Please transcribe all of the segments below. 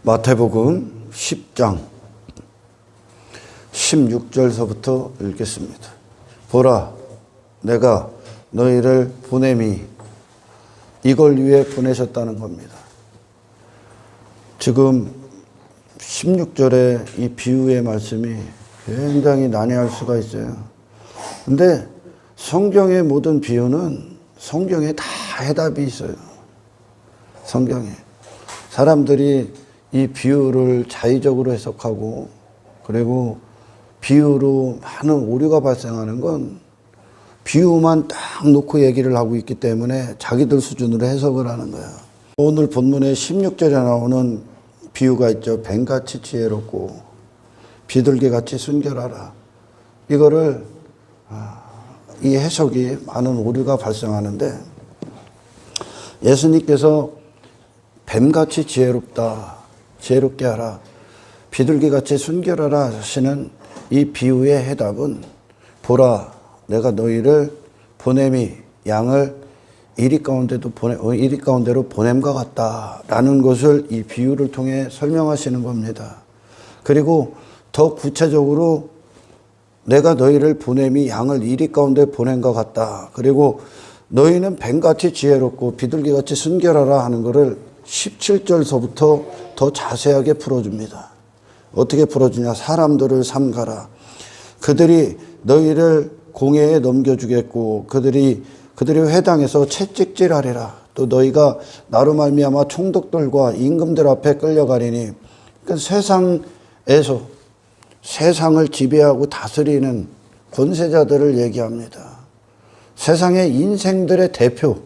마태복음 10장 16절서부터 읽겠습니다. 보라, 내가 너희를 보냄이, 이걸 위해 보내셨다는 겁니다. 지금 16절의 이 비유의 말씀이 굉장히 난해할 수가 있어요. 근데 성경의 모든 비유는 성경에 다 해답이 있어요. 성경에. 사람들이 이 비유를 자의적으로 해석하고, 그리고 비유로 많은 오류가 발생하는 건 비유만 딱 놓고 얘기를 하고 있기 때문에 자기들 수준으로 해석을 하는 거야. 오늘 본문의 16절에 나오는 비유가 있죠. 뱀같이 지혜롭고 비둘기같이 순결하라. 이거를 이 해석이 많은 오류가 발생하는데, 예수님께서 뱀같이 지혜롭게 하라, 비둘기같이 순결하라 하시는 이 비유의 해답은, 보라, 내가 너희를 보냄이, 양을 이리 가운데로 보냄과 같다라는 것을 이 비유를 통해 설명하시는 겁니다. 그리고 더 구체적으로 내가 너희를 보냄이 양을 이리 가운데 보냄과 같다. 그리고 너희는 뱀같이 지혜롭고 비둘기같이 순결하라 하는 것을 17절서부터 더 자세하게 풀어줍니다. 어떻게 풀어주냐? 사람들을 삼가라. 그들이 너희를 공회에 넘겨주겠고 그들이 회당에서 채찍질하리라. 또 너희가 나로 말미암아 총독들과 임금들 앞에 끌려가리니. 그러니까 세상을 지배하고 다스리는 권세자들을 얘기합니다. 세상의 인생들의 대표.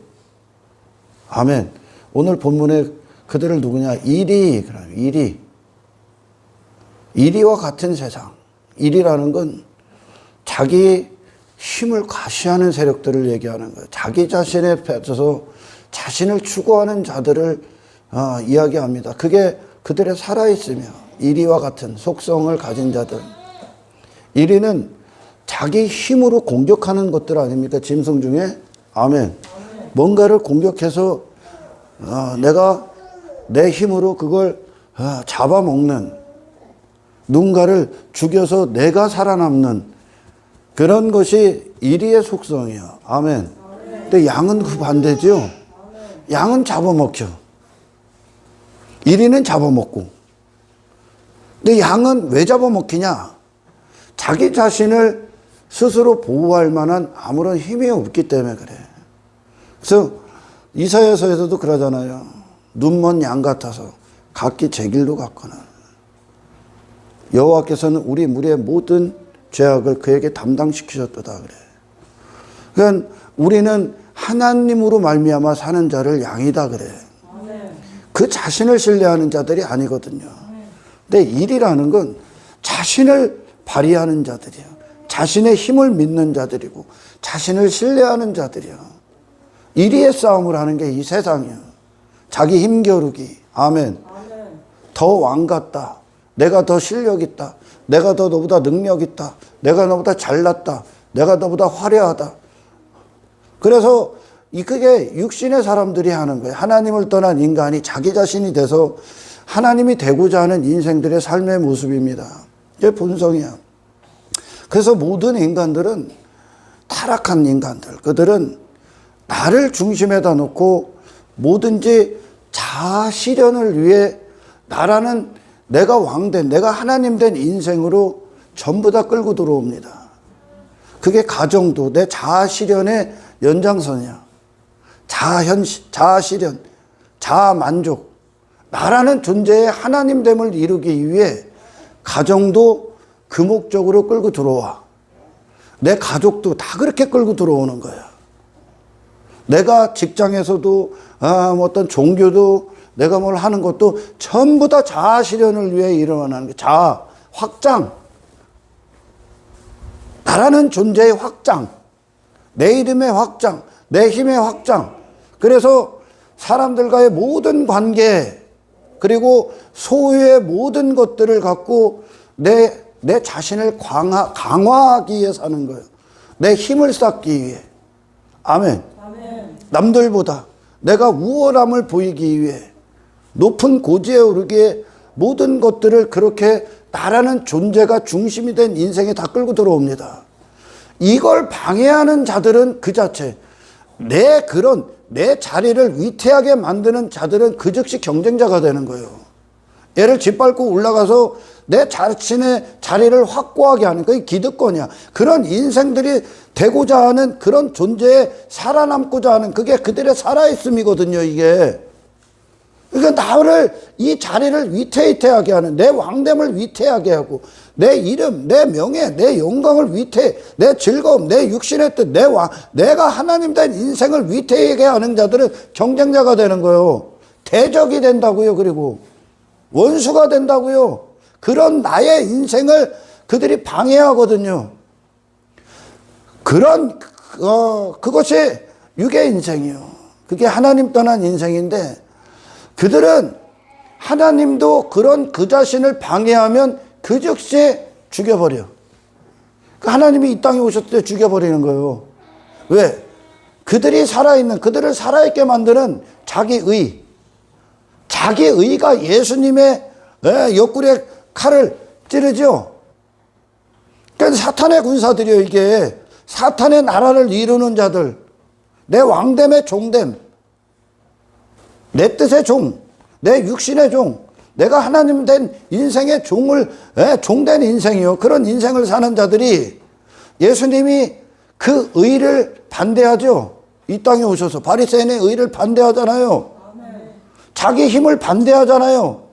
아멘. 오늘 본문에 그들을 누구냐? 이리와 같은 세상. 이리라는 건 자기 힘을 과시하는 세력들을 얘기하는 거예요. 자기 자신에 뺏어서 자신을 추구하는 자들을 이야기합니다. 그게 그들의 살아있으며 이리와 같은 속성을 가진 자들. 이리는 자기 힘으로 공격하는 것들 아닙니까? 짐승 중에. 아멘. 뭔가를 공격해서 내가 내 힘으로 그걸 잡아먹는, 누군가를 죽여서 내가 살아남는 그런 것이 이리의 속성이에요. 아멘. 근데 양은 그 반대죠. 양은 잡아먹죠. 이리는 잡아먹고. 근데 양은 왜 잡아먹히냐? 자기 자신을 스스로 보호할 만한 아무런 힘이 없기 때문에 그래. 그래서 이사야서에서도 그러잖아요. 눈먼 양 같아서 각기 제 길로 갔거늘. 여호와께서는 우리 무리의 모든 죄악을 그에게 담당시키셨도다 그래. 그러니까 우리는 하나님으로 말미암아 사는 자를 양이다 그래. 그 자신을 신뢰하는 자들이 아니거든요. 근데 일이라는 건 자신을 발휘하는 자들이야. 자신의 힘을 믿는 자들이고 자신을 신뢰하는 자들이야. 이리의 싸움을 하는 게 이 세상이야. 자기 힘겨루기. 아멘. 더 왕 같다. 내가 더 실력 있다. 내가 더 너보다 능력 있다. 내가 너보다 잘났다. 내가 너보다 화려하다. 그래서 그게 육신의 사람들이 하는 거예요. 하나님을 떠난 인간이 자기 자신이 돼서 하나님이 되고자 하는 인생들의 삶의 모습입니다. 이게 본성이야. 그래서 모든 인간들은 타락한 인간들. 그들은 나를 중심에다 놓고 뭐든지 자아 실현을 위해 나라는 내가 왕된, 내가 하나님 된 인생으로 전부 다 끌고 들어옵니다. 그게 가정도 내 자아 실현의 연장선이야. 자아 실현, 자아 만족. 나라는 존재의 하나님됨을 이루기 위해 가정도 그 목적으로 끌고 들어와. 내 가족도 다 그렇게 끌고 들어오는 거야. 내가 직장에서도 어떤 종교도 내가 뭘 하는 것도 전부 다 자아 실현을 위해 일어나는 게 자아 확장. 나라는 존재의 확장. 내 이름의 확장. 내 힘의 확장. 그래서 사람들과의 모든 관계 그리고 소유의 모든 것들을 갖고 내 자신을 강화하기 위해 사는 거예요. 내 힘을 쌓기 위해. 아멘. 남들보다 내가 우월함을 보이기 위해 높은 고지에 오르기에 모든 것들을 그렇게 나라는 존재가 중심이 된 인생에 다 끌고 들어옵니다. 이걸 방해하는 자들은 그 자체, 내 자리를 위태하게 만드는 자들은 그 즉시 경쟁자가 되는 거예요. 얘를 짓밟고 올라가서 내 자신의 자리를 확고하게 하는, 그게 기득권이야. 그런 인생들이 되고자 하는 그런 존재에 살아남고자 하는, 그게 그들의 살아있음이거든요, 이게. 그러니까 나를, 이 자리를 위태하게 하는, 내 왕됨을 위태하게 하고, 내 이름, 내 명예, 내 영광을 내 즐거움, 내 육신의 뜻, 내가 하나님 된 인생을 위태하게 하는 자들은 경쟁자가 되는 거예요. 대적이 된다고요. 그리고 원수가 된다고요. 그런 나의 인생을 그들이 방해하거든요. 그것이 육의 인생이요. 그게 하나님 떠난 인생인데, 그들은 하나님도 그 자신을 방해하면 그 즉시 죽여버려. 하나님이 이 땅에 오셨을 때 죽여버리는 거예요. 왜? 그들을 살아있게 만드는 자기의가 예수님의 옆구리에 칼을 찌르죠. 그러니까 사탄의 군사들이요, 이게. 사탄의 나라를 이루는 자들, 내 왕됨의 종됨, 내 뜻의 종, 내 육신의 종, 내가 하나님 된 인생의 종된 인생이요. 그런 인생을 사는 자들이 예수님이 그 의를 반대하죠. 이 땅에 오셔서 바리새인의 의를 반대하잖아요. 자기 힘을 반대하잖아요.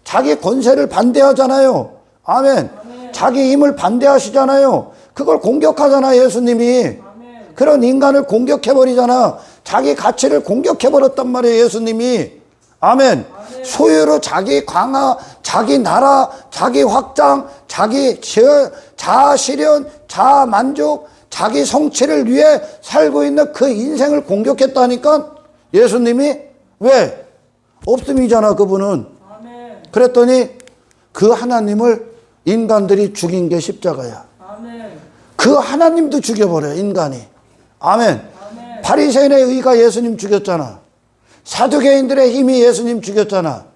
자기 권세를 반대하잖아요. 아멘. 자기 힘을 반대하시잖아요. 그걸 공격하잖아, 예수님이. 그런 인간을 공격해버리잖아. 자기 가치를 공격해버렸단 말이에요, 예수님이. 아멘. 소유로 자기 강화, 자기 나라, 자기 확장, 자기 자아 실현, 자아 만족, 자기 성취를 위해 살고 있는 그 인생을 공격했다니까. 예수님이. 왜? 없음이잖아, 그분은. 그랬더니 그 하나님을 인간들이 죽인 게 십자가야. 그 하나님도 죽여버려, 인간이. 아멘. 바리새인의 의가 예수님 죽였잖아. 사두개인들의 힘이 예수님 죽였잖아.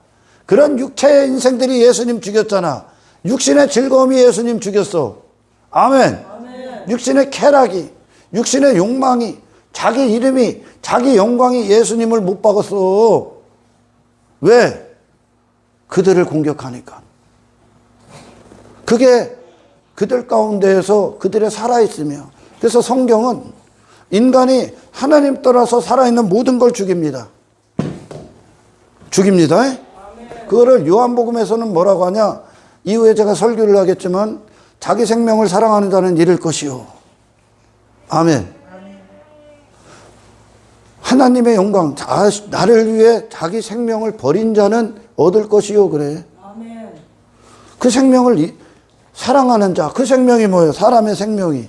그런 육체의 인생들이 예수님 죽였잖아. 육신의 즐거움이 예수님 죽였어. 아멘. 육신의 쾌락이, 육신의 욕망이, 자기 이름이, 자기 영광이 예수님을 못 박았어. 왜? 그들을 공격하니까. 그게 그들 가운데에서 그들의 살아있으며, 그래서 성경은 인간이 하나님 떠나서 살아있는 모든 걸 죽입니다. 죽입니다. 그거를 요한복음에서는 뭐라고 하냐? 이후에 제가 설교를 하겠지만, 자기 생명을 사랑하는 자는 잃을 것이요. 아멘. 하나님의 영광, 나를 위해 자기 생명을 버린 자는 얻을 것이요. 그래. 그 생명을 사랑하는 자, 그 생명이 뭐예요? 사람의 생명이.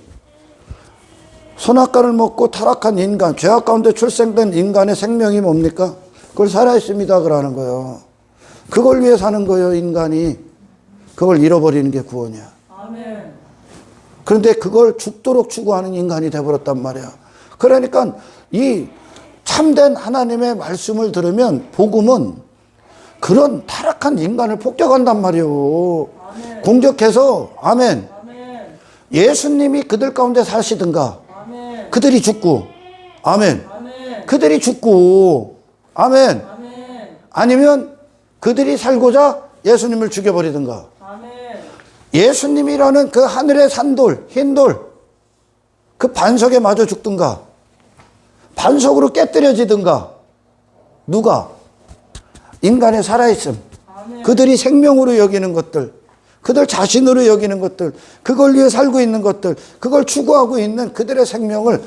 선악과를 먹고 타락한 인간, 죄악 가운데 출생된 인간의 생명이 뭡니까? 그걸 살아있습니다 그러는 거예요. 그걸 위해 사는 거예요, 인간이. 그걸 잃어버리는 게 구원이야. 아멘. 그런데 그걸 죽도록 추구하는 인간이 돼버렸단 말이야. 그러니까 이 참된 하나님의 말씀을 들으면 복음은 그런 타락한 인간을 폭격한단 말이에요. 아멘. 공격해서. 아멘. 아멘. 예수님이 그들 가운데 사시든가. 아멘. 그들이 죽고. 아멘. 아멘. 그들이 죽고. 아멘. 아멘. 아니면 그들이 살고자 예수님을 죽여버리든가. 아멘. 예수님이라는 그 하늘의 산돌, 흰돌, 그 반석에 맞아 죽든가. 반석으로 깨뜨려지든가. 누가? 인간의 살아있음. 아멘. 그들이 생명으로 여기는 것들, 그들 자신으로 여기는 것들, 그걸 위해 살고 있는 것들, 그걸 추구하고 있는 그들의 생명을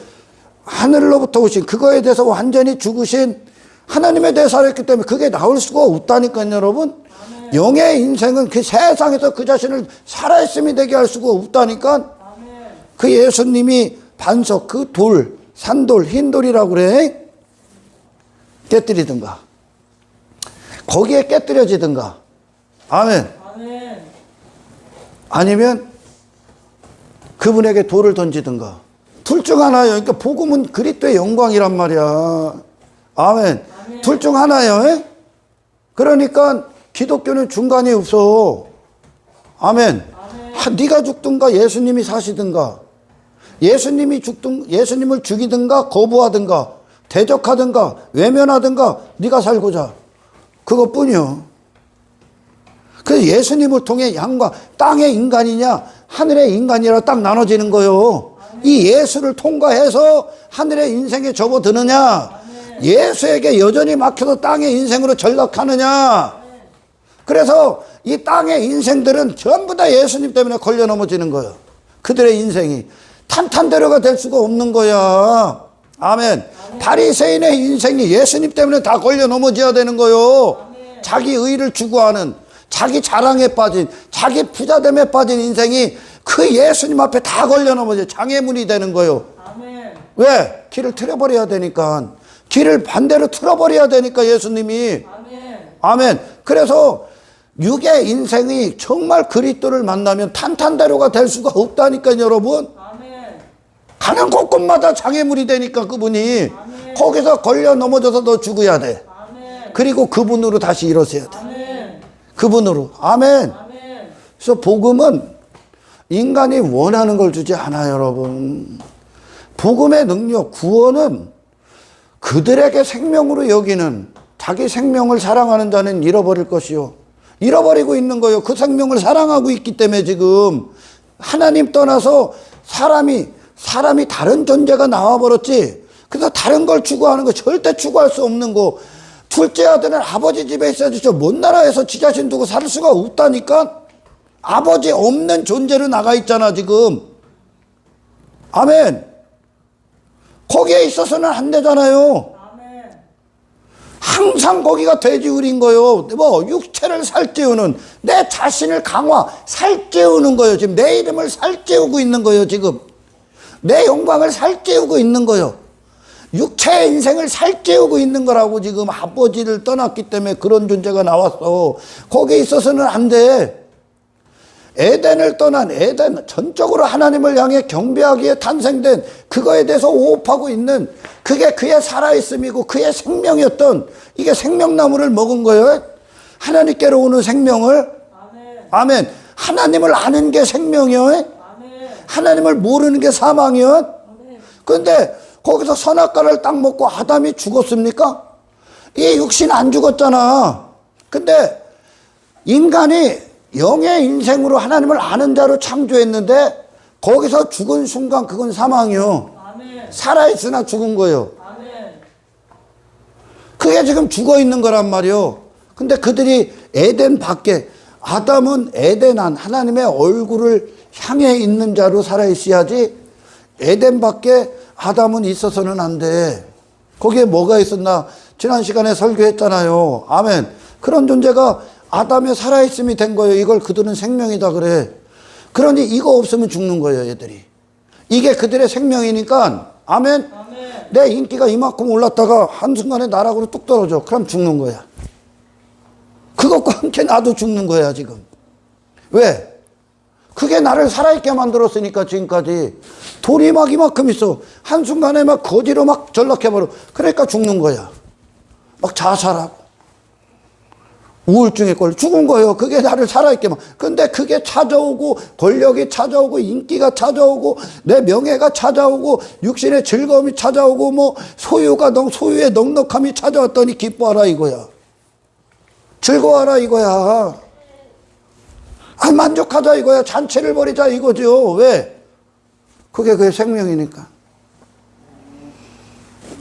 하늘로부터 오신, 그거에 대해서 완전히 죽으신 하나님에 대해 살았기 때문에 그게 나올 수가 없다니까요, 여러분. 아멘. 영의 인생은 그 세상에서 그 자신을 살아있음이 되게 할 수가 없다니까. 아멘. 그 예수님이 반석, 그 돌, 산돌, 흰돌이라고 그래. 깨뜨리든가. 거기에 깨뜨려지든가. 아멘. 아멘. 아니면 그분에게 돌을 던지든가. 둘 중 하나예요. 그러니까 복음은 그리스도의 영광이란 말이야. 아멘. 둘 중 하나예요. 그러니까 기독교는 중간이 없어. 아멘. 네가 죽든가 예수님이 사시든가, 예수님을 죽이든가 거부하든가 대적하든가 외면하든가 네가 살고자, 그것뿐이요. 그래서 예수님을 통해 양과 땅의 인간이냐 하늘의 인간이라 딱 나눠지는 거요. 이 예수를 통과해서 하늘의 인생에 접어드느냐, 예수에게 여전히 막혀서 땅의 인생으로 전락하느냐. 그래서 이 땅의 인생들은 전부 다 예수님 때문에 걸려 넘어지는 거예요. 그들의 인생이 탄탄대로가 될 수가 없는 거야. 아멘. 바리새인의 인생이 예수님 때문에 다 걸려 넘어져야 되는 거요. 자기 의를 추구하는, 자기 자랑에 빠진, 자기 부자됨에 빠진 인생이 그 예수님 앞에 다 걸려 넘어져 장애물이 되는 거요. 왜? 길을 틀어버려야 되니까. 길을 반대로 틀어버려야 되니까 예수님이. 아멘. 그래서 육의 인생이 정말 그리스도를 만나면 탄탄대로가 될 수가 없다니까요, 여러분. 가는 곳곳마다 장애물이 되니까 그분이. 거기서 걸려 넘어져서 너 죽어야 돼. 그리고 그분으로 다시 일어서야 돼. 그분으로. 아멘. 그래서 복음은 인간이 원하는 걸 주지 않아요, 여러분. 복음의 능력, 구원은 그들에게 생명으로 여기는, 자기 생명을 사랑하는 자는 잃어버릴 것이요. 잃어버리고 있는 거예요. 그 생명을 사랑하고 있기 때문에 지금 하나님 떠나서 사람이 다른 존재가 나와버렸지. 그래서 다른 걸 추구하는 거 절대 추구할 수 없는 거. 둘째 아들은 아버지 집에 있어야지 저 먼 나라에서 지 자신 두고 살 수가 없다니까. 아버지 없는 존재로 나가 있잖아 지금. 아멘. 거기에 있어서는 안 되잖아요. 항상 거기가 돼지우린 거요. 뭐 육체를 살찌우는, 내 자신을 살찌우는 거예요. 지금 내 이름을 살찌우고 있는 거예요. 지금 내 영광을 살찌우고 있는 거예요. 육체의 인생을 살찌우고 있는 거라고. 지금 아버지를 떠났기 때문에 그런 존재가 나왔어. 거기에 있어서는 안 돼. 에덴을 떠난, 에덴 전적으로 하나님을 향해 경배하기에 탄생된, 그거에 대해서 오업하고 있는, 그게 그의 살아있음이고 그의 생명이었던, 이게 생명나무를 먹은 거예요. 하나님께로 오는 생명을. 아멘. 하나님을 아는 게 생명이요. 하나님을 모르는 게 사망이요. 그런데 거기서 선악과를 딱 먹고 아담이 죽었습니까? 이 육신 안 죽었잖아. 근데 인간이 영의 인생으로 하나님을 아는 자로 창조했는데 거기서 죽은 순간 그건 사망이요. 살아있으나 죽은 거예요. 그게 지금 죽어 있는 거란 말이요. 근데 그들이 에덴 밖에, 아담은 에덴 안, 하나님의 얼굴을 향해 있는 자로 살아있어야지, 에덴 밖에 아담은 있어서는 안 돼. 거기에 뭐가 있었나? 지난 시간에 설교했잖아요. 아멘. 그런 존재가 아담의 살아있음이 된 거예요. 이걸 그들은 생명이다 그래. 그러니 이거 없으면 죽는 거예요, 얘들이. 이게 그들의 생명이니까. 아멘. 내 인기가 이만큼 올랐다가 한순간에 나락으로 뚝 떨어져. 그럼 죽는 거야. 그것과 함께 나도 죽는 거야 지금. 왜? 그게 나를 살아있게 만들었으니까. 지금까지 돌이 막 이만큼 있어. 한순간에 막 거지로 막 전락해버려. 그러니까 죽는 거야. 막 자살하고 우울증에 걸려 죽은 거예요. 그게 나를 살아있게 근데 그게 찾아오고, 권력이 찾아오고, 인기가 찾아오고, 내 명예가 찾아오고, 육신의 즐거움이 찾아오고, 뭐 소유의 넉넉함이 찾아왔더니 기뻐하라 이거야. 즐거워하라 이거야. 만족하자 이거야. 잔치를 벌이자 이거죠. 왜? 그게 그의 생명이니까.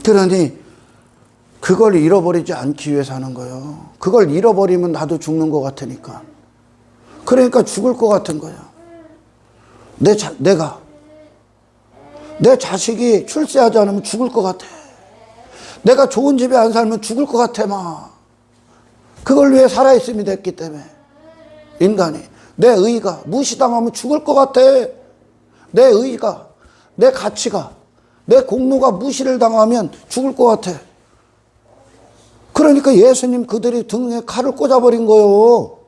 그러니 그걸 잃어버리지 않기 위해서 하는 거예요. 그걸 잃어버리면 나도 죽는 것 같으니까. 그러니까 죽을 것 같은 거야. 내 자식이 출세하지 않으면 죽을 것 같아. 내가 좋은 집에 안 살면 죽을 것 같아 막. 그걸 위해 살아있음이 됐기 때문에. 인간이 내 의가 무시당하면 죽을 것 같아. 내 의가, 내 가치가, 내 공로가 무시를 당하면 죽을 것 같아. 그러니까 예수님 그들이 등에 칼을 꽂아버린 거예요.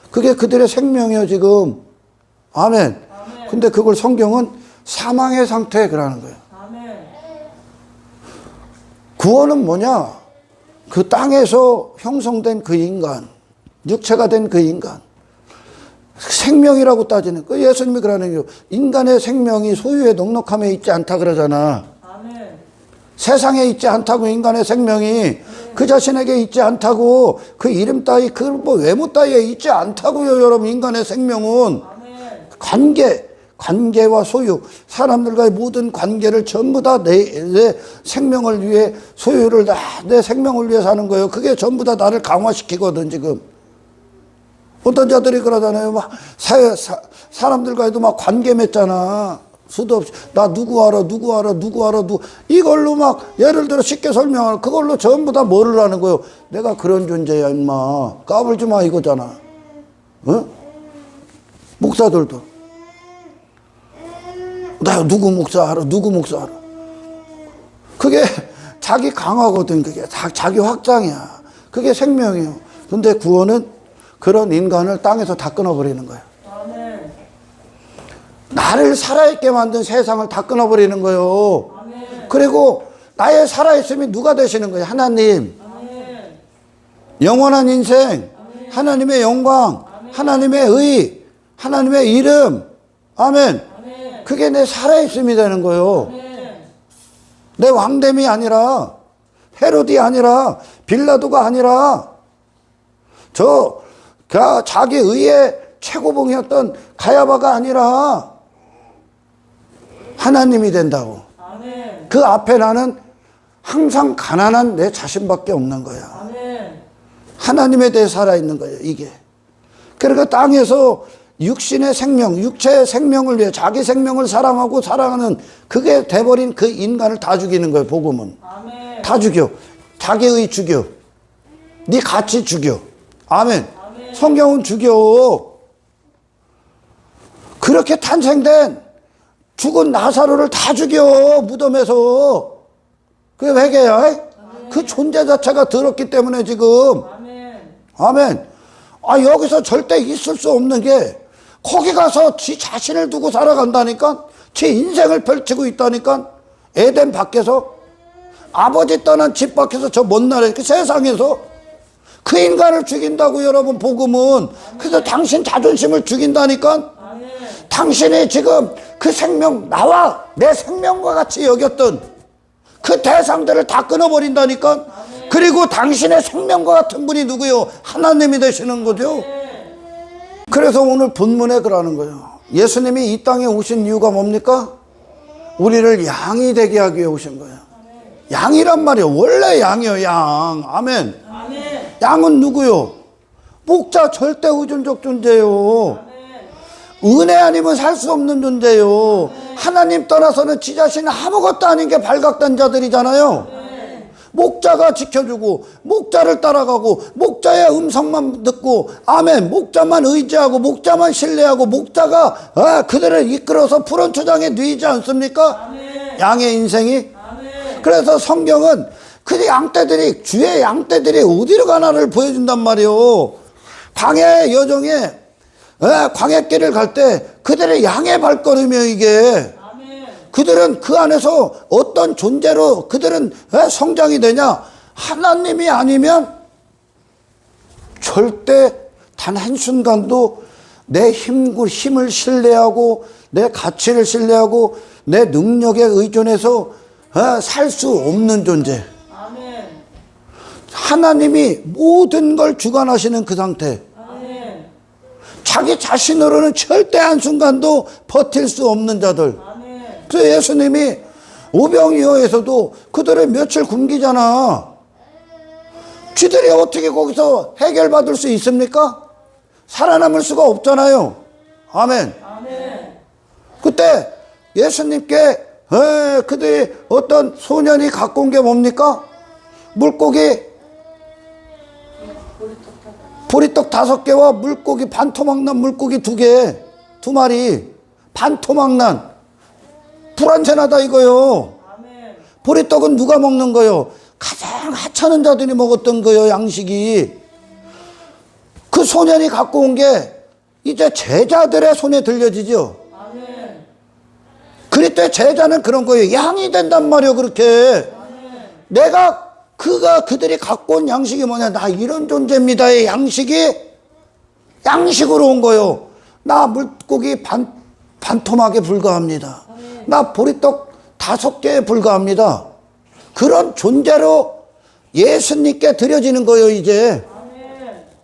그게 그들의 생명이에요 지금. 아멘. 근데 그걸 성경은 사망의 상태 그러는 거예요. 구원은 뭐냐? 그 땅에서 형성된 그 인간, 육체가 된 그 인간. 생명이라고 따지는 그 예수님이 그러는 게 인간의 생명이 소유의 넉넉함에 있지 않다 그러잖아. 아멘. 세상에 있지 않다고 인간의 생명이 그 자신에게 있지 않다고 그 이름 따위 그 뭐 외모 따위에 있지 않다고요. 여러분 인간의 생명은 관계와 소유 사람들과의 모든 관계를 전부 다 내 생명을 위해 소유를 다 내 생명을 위해 사는 거예요. 그게 전부 다 나를 강화시키거든 지금. 어떤 자들이 그러잖아요. 막 사람들과도 막 관계 맺잖아. 수도 없이 나 누구 알아 이걸로 막 예를 들어 쉽게 설명하는 그걸로 전부 다 뭐를 하는 거예요. 내가 그런 존재야 임마. 까불지 마 이거잖아. 어? 목사들도 나 누구 목사 알아. 그게 자기 강화거든. 그게 자기 확장이야. 그게 생명이에요. 근데 구원은 그런 인간을 땅에서 다 끊어버리는 거예요. 아멘. 나를 살아있게 만든 세상을 다 끊어버리는 거예요. 아멘. 그리고 나의 살아있음이 누가 되시는 거예요? 하나님. 아멘. 영원한 인생, 아멘. 하나님의 영광, 아멘. 하나님의 의, 하나님의 이름. 아멘. 아멘. 그게 내 살아있음이 되는 거예요. 아멘. 내 왕됨이 아니라, 헤롯이 아니라, 빌라도가 아니라, 자기 의의 최고봉이었던 가야바가 아니라 하나님이 된다고. 아멘. 그 앞에 나는 항상 가난한 내 자신밖에 없는 거야. 아멘. 하나님에 대해 살아있는 거예요, 이게. 그러니까 땅에서 육신의 생명, 육체의 생명을 위해 자기 생명을 사랑하고 사랑하는 그게 돼버린 그 인간을 다 죽이는 거예요, 복음은. 아멘. 다 죽여. 자기의 죽여. 네 가치 죽여. 아멘. 성경은 죽여. 그렇게 탄생된 죽은 나사로를 다 죽여 무덤에서. 그게 회개야. 그 존재 자체가 더럽기 때문에 지금. 아멘. 여기서 절대 있을 수 없는 게 거기 가서 지 자신을 두고 살아간다니까. 지 인생을 펼치고 있다니까. 에덴 밖에서 아버지 떠난 집 밖에서 저 먼 나라에 그 세상에서 그 인간을 죽인다고 여러분 복음은. 그래서 당신 자존심을 죽인다니까. 당신이 지금 그 생명 나와 내 생명과 같이 여겼던 그 대상들을 다 끊어버린다니까. 그리고 당신의 생명과 같은 분이 누구요? 하나님이 되시는 거죠. 그래서 오늘 본문에 그러는 거예요. 예수님이 이 땅에 오신 이유가 뭡니까? 우리를 양이 되게 하기 위해 오신 거예요. 양이란 말이에요. 원래 양이에요, 양. 아멘. 양은 누구요? 목자 절대 의존적 존재요. 은혜 아니면 살 수 없는 존재요. 하나님 떠나서는 지 자신은 아무것도 아닌 게 발각된 자들이잖아요. 목자가 지켜주고 목자를 따라가고 목자의 음성만 듣고 아멘. 목자만 의지하고 목자만 신뢰하고 목자가 그들을 이끌어서 푸른 초장에 누이지 않습니까? 양의 인생이. 그래서 성경은 그 양떼들이 주의 양떼들이 어디로 가나를 보여준단 말이에요. 광야 여정에 광야길을 갈 때 그들의 양의 발걸음이에요 이게. 그들은 그 안에서 어떤 존재로 그들은 성장이 되냐? 하나님이 아니면 절대 단 한순간도 내 힘을 신뢰하고 내 가치를 신뢰하고 내 능력에 의존해서 살 수 없는 존재. 하나님이 모든 걸 주관하시는 그 상태. 자기 자신으로는 절대 한순간도 버틸 수 없는 자들. 그래서 예수님이 오병이어에서도 그들을 며칠 굶기잖아. 쥐들이 어떻게 거기서 해결받을 수 있습니까? 살아남을 수가 없잖아요. 아멘. 그때 예수님께 그들이 어떤 소년이 갖고 온 게 뭡니까? 물고기 보리떡 5개와 물고기 반토막난 물고기 2개 2마리 반토막난. 불안전하다 이거요. 보리떡은 누가 먹는 거요? 가장 하찮은 자들이 먹었던 거요. 양식이. 그 소년이 갖고 온 게 이제 제자들의 손에 들려지죠. 그럴 때 제자는 그런 거예요. 양이 된단 말이에요. 그렇게. 그들이 갖고 온 양식이 뭐냐? 나 이런 존재입니다의 양식이 양식으로 온 거요. 나 물고기 반토막에 불과합니다. 나 보리떡 5개에 불과합니다. 그런 존재로 예수님께 드려지는 거예요, 이제.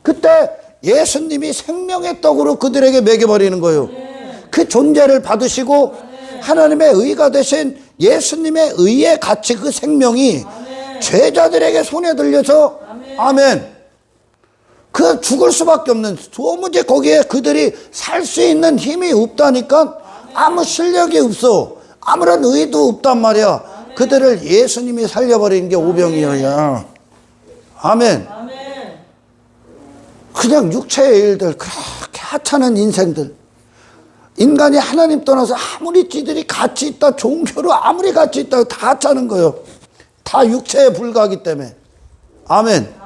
그때 예수님이 생명의 떡으로 그들에게 먹여버리는 거예요. 그 존재를 받으시고 하나님의 의가 되신 예수님의 의의 가치, 그 생명이 제자들에게 손에 들려서 아멘. 그 죽을 수밖에 없는, 도무지 거기에 그들이 살 수 있는 힘이 없다니까. 아무 실력이 없어. 아무런 의도 없단 말이야. 그들을 예수님이 살려버리는 게 오병이어야. 아멘. 그냥 육체의 일들, 그렇게 하찮은 인생들. 인간이 하나님 떠나서 아무리 지들이 가치 있다, 종교로 아무리 가치 있다, 다 하찮은 거예요. 다 육체에 불과하기 때문에. 아멘.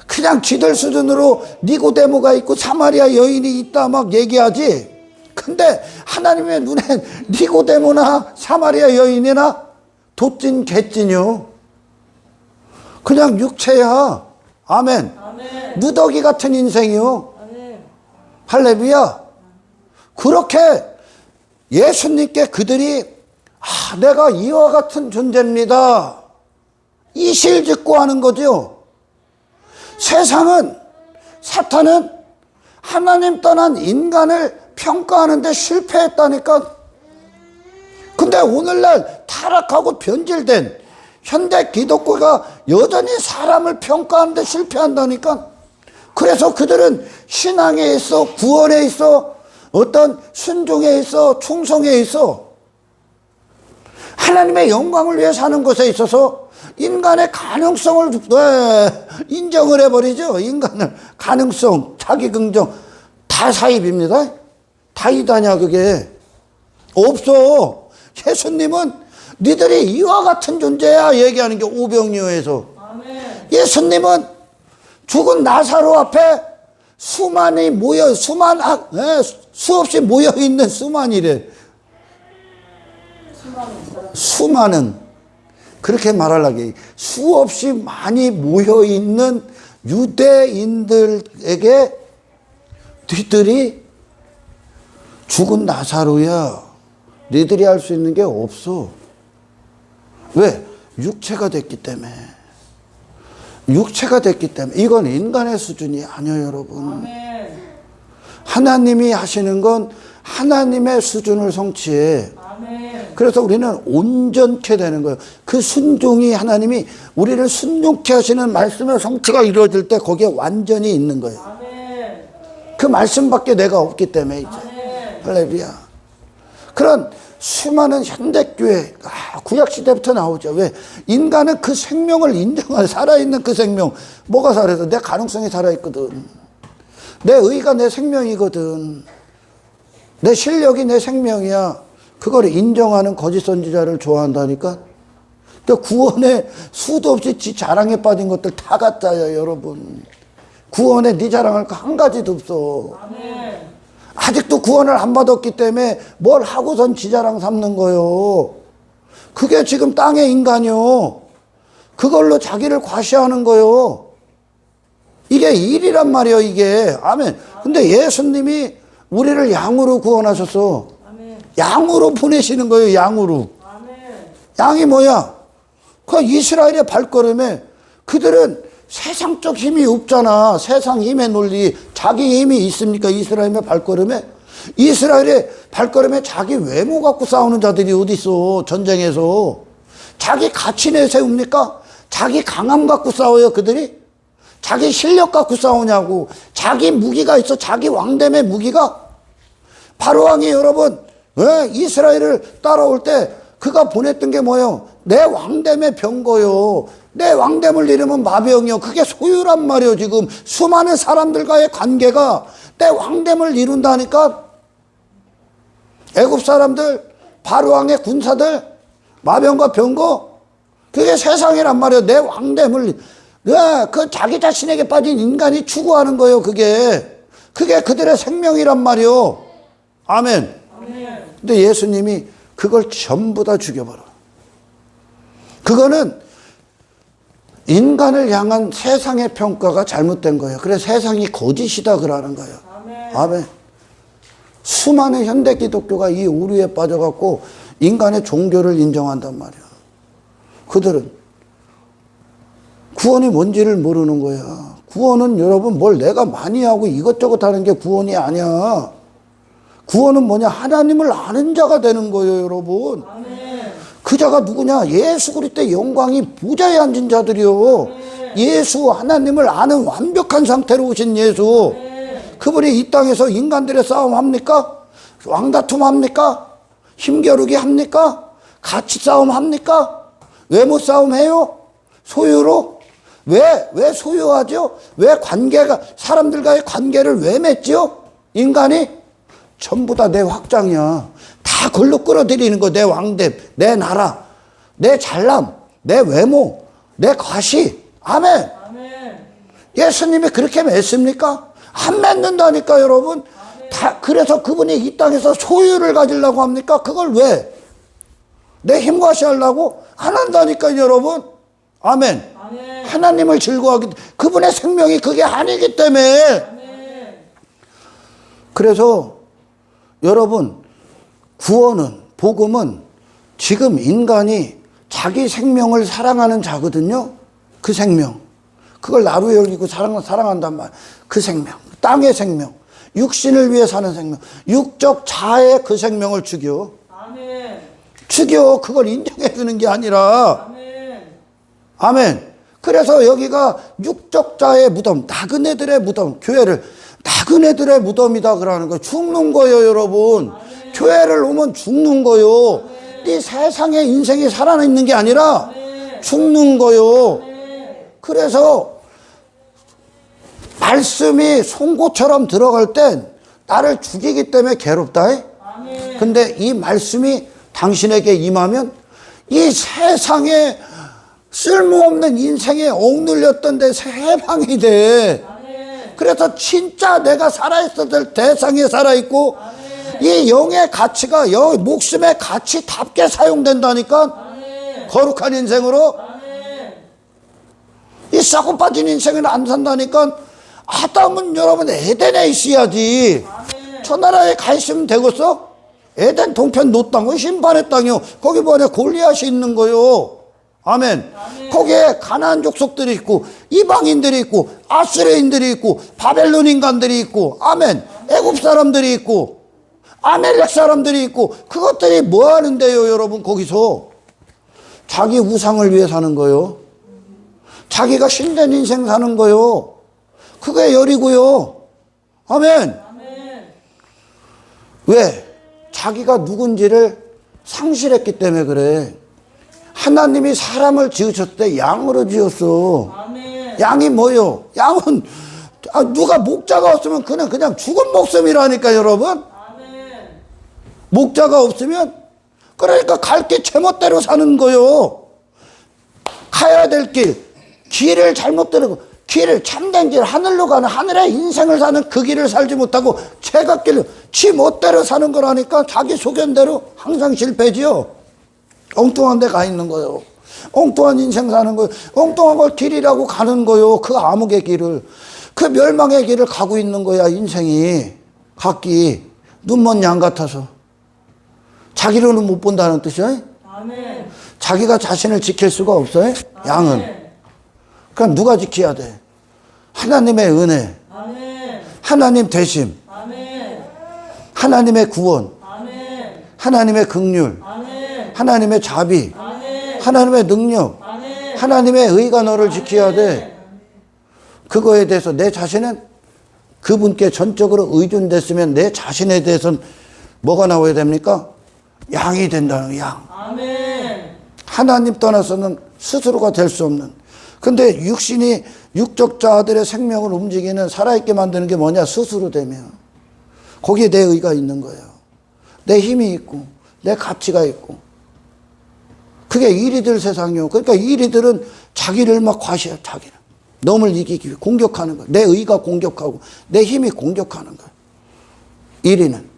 그냥 지들 수준으로 니고데모가 있고 사마리아 여인이 있다 막 얘기하지. 근데 하나님의 눈엔 니고데모나 사마리아 여인이나 도찐 개찐이요. 그냥 육체야. 아멘. 누더기 같은 인생이요. 할렐루야. 그렇게 예수님께 그들이 내가 이와 같은 존재입니다. 이실직고 하는 거죠. 세상은, 사탄은 하나님 떠난 인간을 평가하는데 실패했다니까. 근데 오늘날 타락하고 변질된 현대 기독교가 여전히 사람을 평가하는데 실패한다니까. 그래서 그들은 신앙에 있어, 구원에 있어, 어떤 순종에 있어, 충성에 있어, 하나님의 영광을 위해 사는 것에 있어서 인간의 가능성을 인정을 해버리죠. 인간을 가능성, 자기 긍정 다 사입입니다. 다 이다냐 그게. 없어. 예수님은 니들이 이와 같은 존재야 얘기하는 게 오병이어에서. 예수님은 죽은 나사로 앞에 수많이 모여, 수없이 모여 있는 수만이래. 수많은, 그렇게 말하려고 수없이 많이 모여 있는 유대인들에게 니들이 죽은 나사로야. 니들이 할 수 있는 게 없어. 왜? 육체가 됐기 때문에. 육체가 됐기 때문에. 이건 인간의 수준이 아니에요, 여러분. 하나님이 하시는 건 하나님의 수준을 성취해. 그래서 우리는 온전케 되는 거예요. 그 순종이, 하나님이 우리를 순종케 하시는 말씀의 성취가 이루어질 때 거기에 완전히 있는 거예요. 그 말씀밖에 내가 없기 때문에 이제. 할렐루야. 그런 수많은 현대교회, 구약시대부터 나오죠. 왜? 인간은 그 생명을 인정할, 살아있는 그 생명. 뭐가 살아있어? 내 가능성이 살아있거든. 내 의가 내 생명이거든. 내 실력이 내 생명이야. 그걸 인정하는 거짓 선지자를 좋아한다니까. 또 구원에 수도 없이 지 자랑에 빠진 것들 다 가짜야, 여러분. 구원에 네 자랑할 거 한 가지도 없어. 아직도 구원을 안 받았기 때문에 뭘 하고선 지 자랑 삼는 거요. 그게 지금 땅의 인간이요. 그걸로 자기를 과시하는 거요. 이게 일이란 말이에요, 이게. 아멘. 근데 예수님이 우리를 양으로 구원하셨어. 양으로 보내시는 거예요, 양으로. 양이 뭐야? 그 이스라엘의 발걸음에 그들은 세상적 힘이 없잖아. 세상 힘의 논리. 자기 힘이 있습니까? 이스라엘의 발걸음에? 이스라엘의 발걸음에 자기 외모 갖고 싸우는 자들이 어디 있어? 전쟁에서. 자기 가치 내세웁니까? 자기 강함 갖고 싸워요, 그들이? 자기 실력 갖고 싸우냐고. 자기 무기가 있어. 자기 왕됨의 무기가. 바로왕이 여러분, 이스라엘을 따라올 때 그가 보냈던 게 뭐예요? 내 왕됨의 병거요. 내 왕됨을 이루면 마병이요. 그게 소유란 말이에요. 지금 수많은 사람들과의 관계가 내 왕됨을 이룬다니까. 애굽 사람들, 바로왕의 군사들, 마병과 병거, 그게 세상이란 말이에요. 내 왕됨을, 그 자기 자신에게 빠진 인간이 추구하는 거예요. 그게 그들의 생명이란 말이에요. 아멘. 근데 예수님이 그걸 전부 다 죽여버려. 그거는 인간을 향한 세상의 평가가 잘못된 거예요. 그래서 세상이 거짓이다 그러는 거예요. 아멘. 아멘. 수많은 현대 기독교가 이 오류에 빠져갖고 인간의 종교를 인정한단 말이야. 그들은 구원이 뭔지를 모르는 거야. 구원은 여러분 뭘 내가 많이 하고 이것저것 하는 게 구원이 아니야. 구원은 뭐냐? 하나님을 아는 자가 되는 거예요, 여러분. 아멘. 그 자가 누구냐? 예수 그리스도의 영광이 보좌에 앉은 자들이요. 예수 하나님을 아는 완벽한 상태로 오신 예수. 그분이 이 땅에서 인간들의 싸움 합니까? 왕다툼 합니까? 힘겨루기 합니까? 가치 싸움 합니까? 외모 싸움 해요? 소유로? 왜 소유하죠? 왜 관계가, 사람들과의 관계를 왜 맺죠? 인간이? 전부 다 내 확장이야. 다 걸로 끌어들이는 거. 내 왕됨, 내 나라, 내 잘남, 내 외모, 내 과시. 아멘. 아멘. 예수님이 그렇게 맺습니까? 안 맺는다니까, 여러분. 다, 그래서 그분이 이 땅에서 소유를 가지려고 합니까? 그걸 왜? 내 힘과시 하려고? 안 한다니까, 여러분. 아멘. 아멘. 하나님을 즐거워하기, 그분의 생명이 그게 아니기 때문에. 아멘. 그래서 여러분, 구원은, 복음은 지금 인간이 자기 생명을 사랑하는 자거든요. 그 생명. 그걸 나로 여기고 사랑한단 말이야. 그 생명. 땅의 생명. 육신을 위해 사는 생명. 육적 자의 그 생명을 죽여. 아멘. 죽여. 그걸 인정해 주는 게 아니라. 아멘. 아멘. 그래서 여기가 육적 자의 무덤, 나그네들의 무덤, 교회를 나그네들의 무덤이다 그러는 거예요. 죽는 거예요, 여러분. 아멘. 교회를 오면 죽는 거예요. 이 세상에 인생이 살아있는 게 아니라 아멘. 죽는 거예요. 아멘. 그래서 말씀이 송곳처럼 들어갈 땐 나를 죽이기 때문에 괴롭다. 아멘. 근데 이 말씀이 당신에게 임하면 이 세상에 쓸모없는 인생에 억눌렸던 데 해방이 돼. 아멘. 그래서 진짜 내가 살아있어야 될 대상에 살아있고 이 영의 가치가 목숨의 가치답게 사용된다니까. 아멘. 거룩한 인생으로. 아멘. 이 썩어 빠진 인생을 안 산다니까. 아담은 여러분 에덴에 있어야지. 아멘. 저 나라에 가 있으면 되겠어? 에덴 동편 노 땅은 심판의 땅이요. 거기 뭐냐 골리앗이 있는 거요. 아멘. 아멘. 거기에 가나안 족속들이 있고 이방인들이 있고 아수르인들이 있고 바벨론 인간들이 있고 아멘. 애굽 사람들이 있고 아멜렉 사람들이 있고 그것들이 뭐 하는데요, 여러분? 거기서 자기 우상을 위해 사는 거요. 자기가 신된 인생 사는 거요. 그게 열이고요. 아멘. 아멘. 왜? 자기가 누군지를 상실했기 때문에 그래. 하나님이 사람을 지으셨을 때 양으로 지었어. 아멘. 양이 뭐요? 양은 누가 목자가 없으면 그냥 죽은 목숨이라니까, 여러분. 아멘. 목자가 없으면 그러니까 갈 길 제멋대로 사는 거요. 가야 될 길을 잘못 들고 길을 참된 길 하늘로 가는 하늘의 인생을 사는 그 길을 살지 못하고 제갓길로 지 멋대로 사는 거라니까. 자기 소견대로 항상 실패지요. 엉뚱한 데 가 있는 거요. 엉뚱한 인생 사는 거요. 엉뚱한 걸 길이라고 가는 거요. 그 암흑의 길을, 그 멸망의 길을 가고 있는 거야. 인생이 각기 눈먼 양 같아서 자기로는 못 본다는 뜻이야. 아멘. 자기가 자신을 지킬 수가 없어요. 양은. 아멘. 그럼 누가 지켜야 돼? 하나님의 은혜, 아멘. 하나님 되심, 아멘. 하나님의 구원, 아멘. 하나님의 긍휼, 아멘. 하나님의 자비, 아멘. 하나님의 능력, 아멘. 하나님의 의가 너를 지켜야 돼. 그거에 대해서 내 자신은 그분께 전적으로 의존됐으면 내 자신에 대해서는 뭐가 나와야 됩니까? 양이 된다는 양. 아멘. 하나님 떠나서는 스스로가 될 수 없는. 근데 육신이 육적 자들의 생명을 움직이는 살아있게 만드는 게 뭐냐? 스스로 되면. 거기에 내 의가 있는 거예요. 내 힘이 있고 내 가치가 있고. 그게 이리들 세상이요. 그러니까 이리들은 자기를 막 과시해. 자기를. 넘을 이기기 위해 공격하는 거예요. 내 의가 공격하고 내 힘이 공격하는 거예요. 이리는.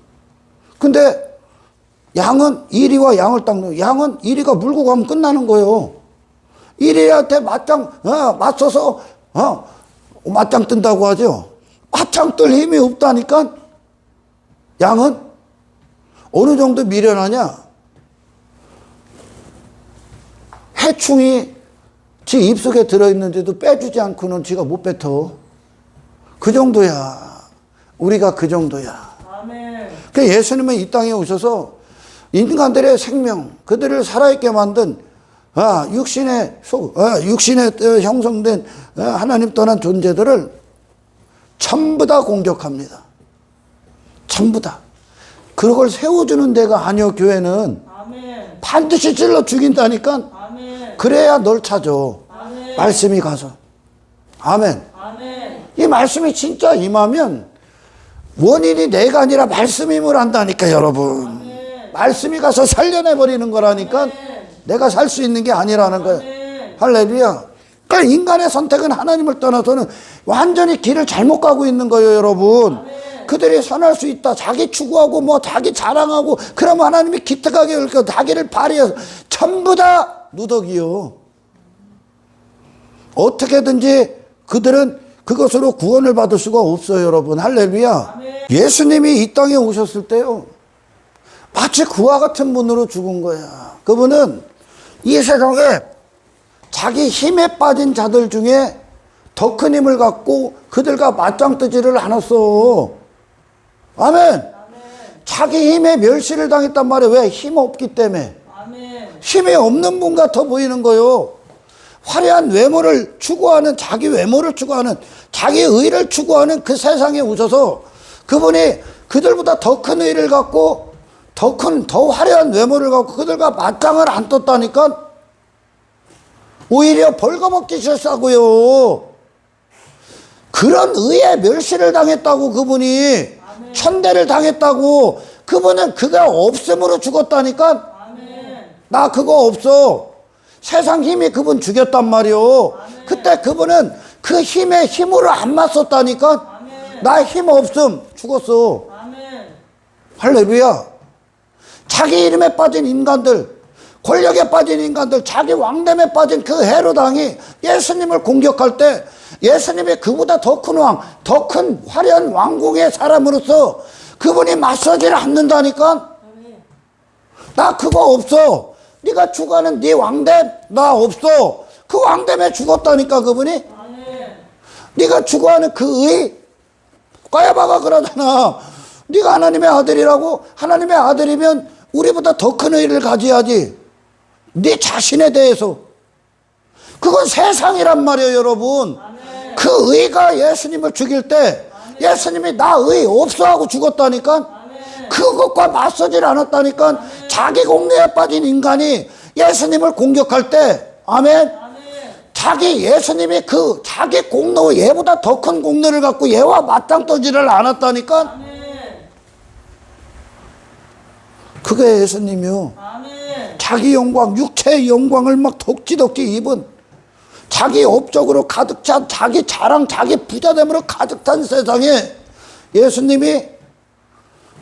근데 양은 이리와 양을 닦는, 양은 이리가 물고 가면 끝나는 거예요. 이리한테 맞서서 맞짱 뜬다고 하죠. 맞짱 뜰 힘이 없다니까. 양은 어느 정도 미련하냐? 해충이 지 입속에 들어있는데도 빼주지 않고는 지가 못 뱉어. 그 정도야. 우리가 그 정도야. 아멘. 그 예수님은 이 땅에 오셔서 인간들의 생명, 그들을 살아있게 만든 육신에 형성된 하나님 떠난 존재들을 전부 다 공격합니다. 전부 다. 그걸 세워주는 데가 아니요, 교회는. 아멘. 반드시 찔러 죽인다니까. 아멘. 그래야 널 찾아. 아멘. 말씀이 가서. 아멘. 아멘. 이 말씀이 진짜 임하면 원인이 내가 아니라 말씀임을 안다니까, 여러분. 아멘. 말씀이 가서 살려내버리는 거라니까. 아멘. 내가 살 수 있는 게 아니라는 거예요. 아멘. 할렐루야. 그러니까 인간의 선택은 하나님을 떠나서는 완전히 길을 잘못 가고 있는 거예요, 여러분. 아멘. 그들이 선할 수 있다. 자기 추구하고 뭐 자기 자랑하고 그러면 하나님이 기특하게 그러니까 자기를 발휘해서 전부 다 누더기요. 어떻게든지 그들은 그것으로 구원을 받을 수가 없어요, 여러분. 할렐루야. 아멘. 예수님이 이 땅에 오셨을 때요, 마치 그와 같은 분으로 죽은 거야. 그분은 이 세상에 자기 힘에 빠진 자들 중에 더 큰 힘을 갖고 그들과 맞짱 뜨지를 않았어. 아멘. 자기 힘에 멸시를 당했단 말이에요. 왜? 힘 없기 때문에. 아멘. 힘이 없는 분 같아 보이는 거요. 화려한 외모를 추구하는, 자기 외모를 추구하는, 자기 의를 추구하는 그 세상에 오셔서 그분이 그들보다 더 큰 의를 갖고 더 화려한 외모를 갖고 그들과 맞짱을 안 떴다니까. 오히려 벌거벗기 싫다고요. 그런 의에 멸시를 당했다고. 그분이 천대를 당했다고. 그분은 그가 없음으로 죽었다니까. 아멘. 나 그거 없어. 세상 힘이 그분 죽였단 말이요. 그때 그분은 그 힘에 힘으로 안 맞섰다니까. 아멘. 나 힘 없음. 죽었어. 아멘. 할렐루야. 자기 이름에 빠진 인간들, 권력에 빠진 인간들, 자기 왕됨에 빠진 그 헤로당이 예수님을 공격할 때 예수님이 그보다 더 큰 왕, 더 큰 화려한 왕궁의 사람으로서 그분이 맞서지를 않는다니까. 나 그거 없어. 네가 추구하는 네 왕됨 나 없어. 그 왕됨에 죽었다니까 그분이. 아멘. 네가 추구하는 그 의, 까야바가 그러잖아. 네가 하나님의 아들이라고. 하나님의 아들이면 우리보다 더 큰 의를 가져야지. 네 자신에 대해서. 그건 세상이란 말이에요, 여러분. 아멘. 그 의가 예수님을 죽일 때 예수님이 나 의 없어 하고 죽었다니까. 아멘. 그것과 맞서질 않았다니까. 자기 공로에 빠진 인간이 예수님을 공격할 때, 아멘. 아멘. 자기 예수님이 그 자기 공로, 얘보다 더 큰 공로를 갖고 얘와 맞짱 떠지를 않았다니까. 아멘. 그게 예수님이요. 아멘. 자기 영광, 육체의 영광을 막 덕지덕지 입은, 자기 업적으로 가득 찬, 자기 자랑, 자기 부자됨으로 가득 찬 세상에 예수님이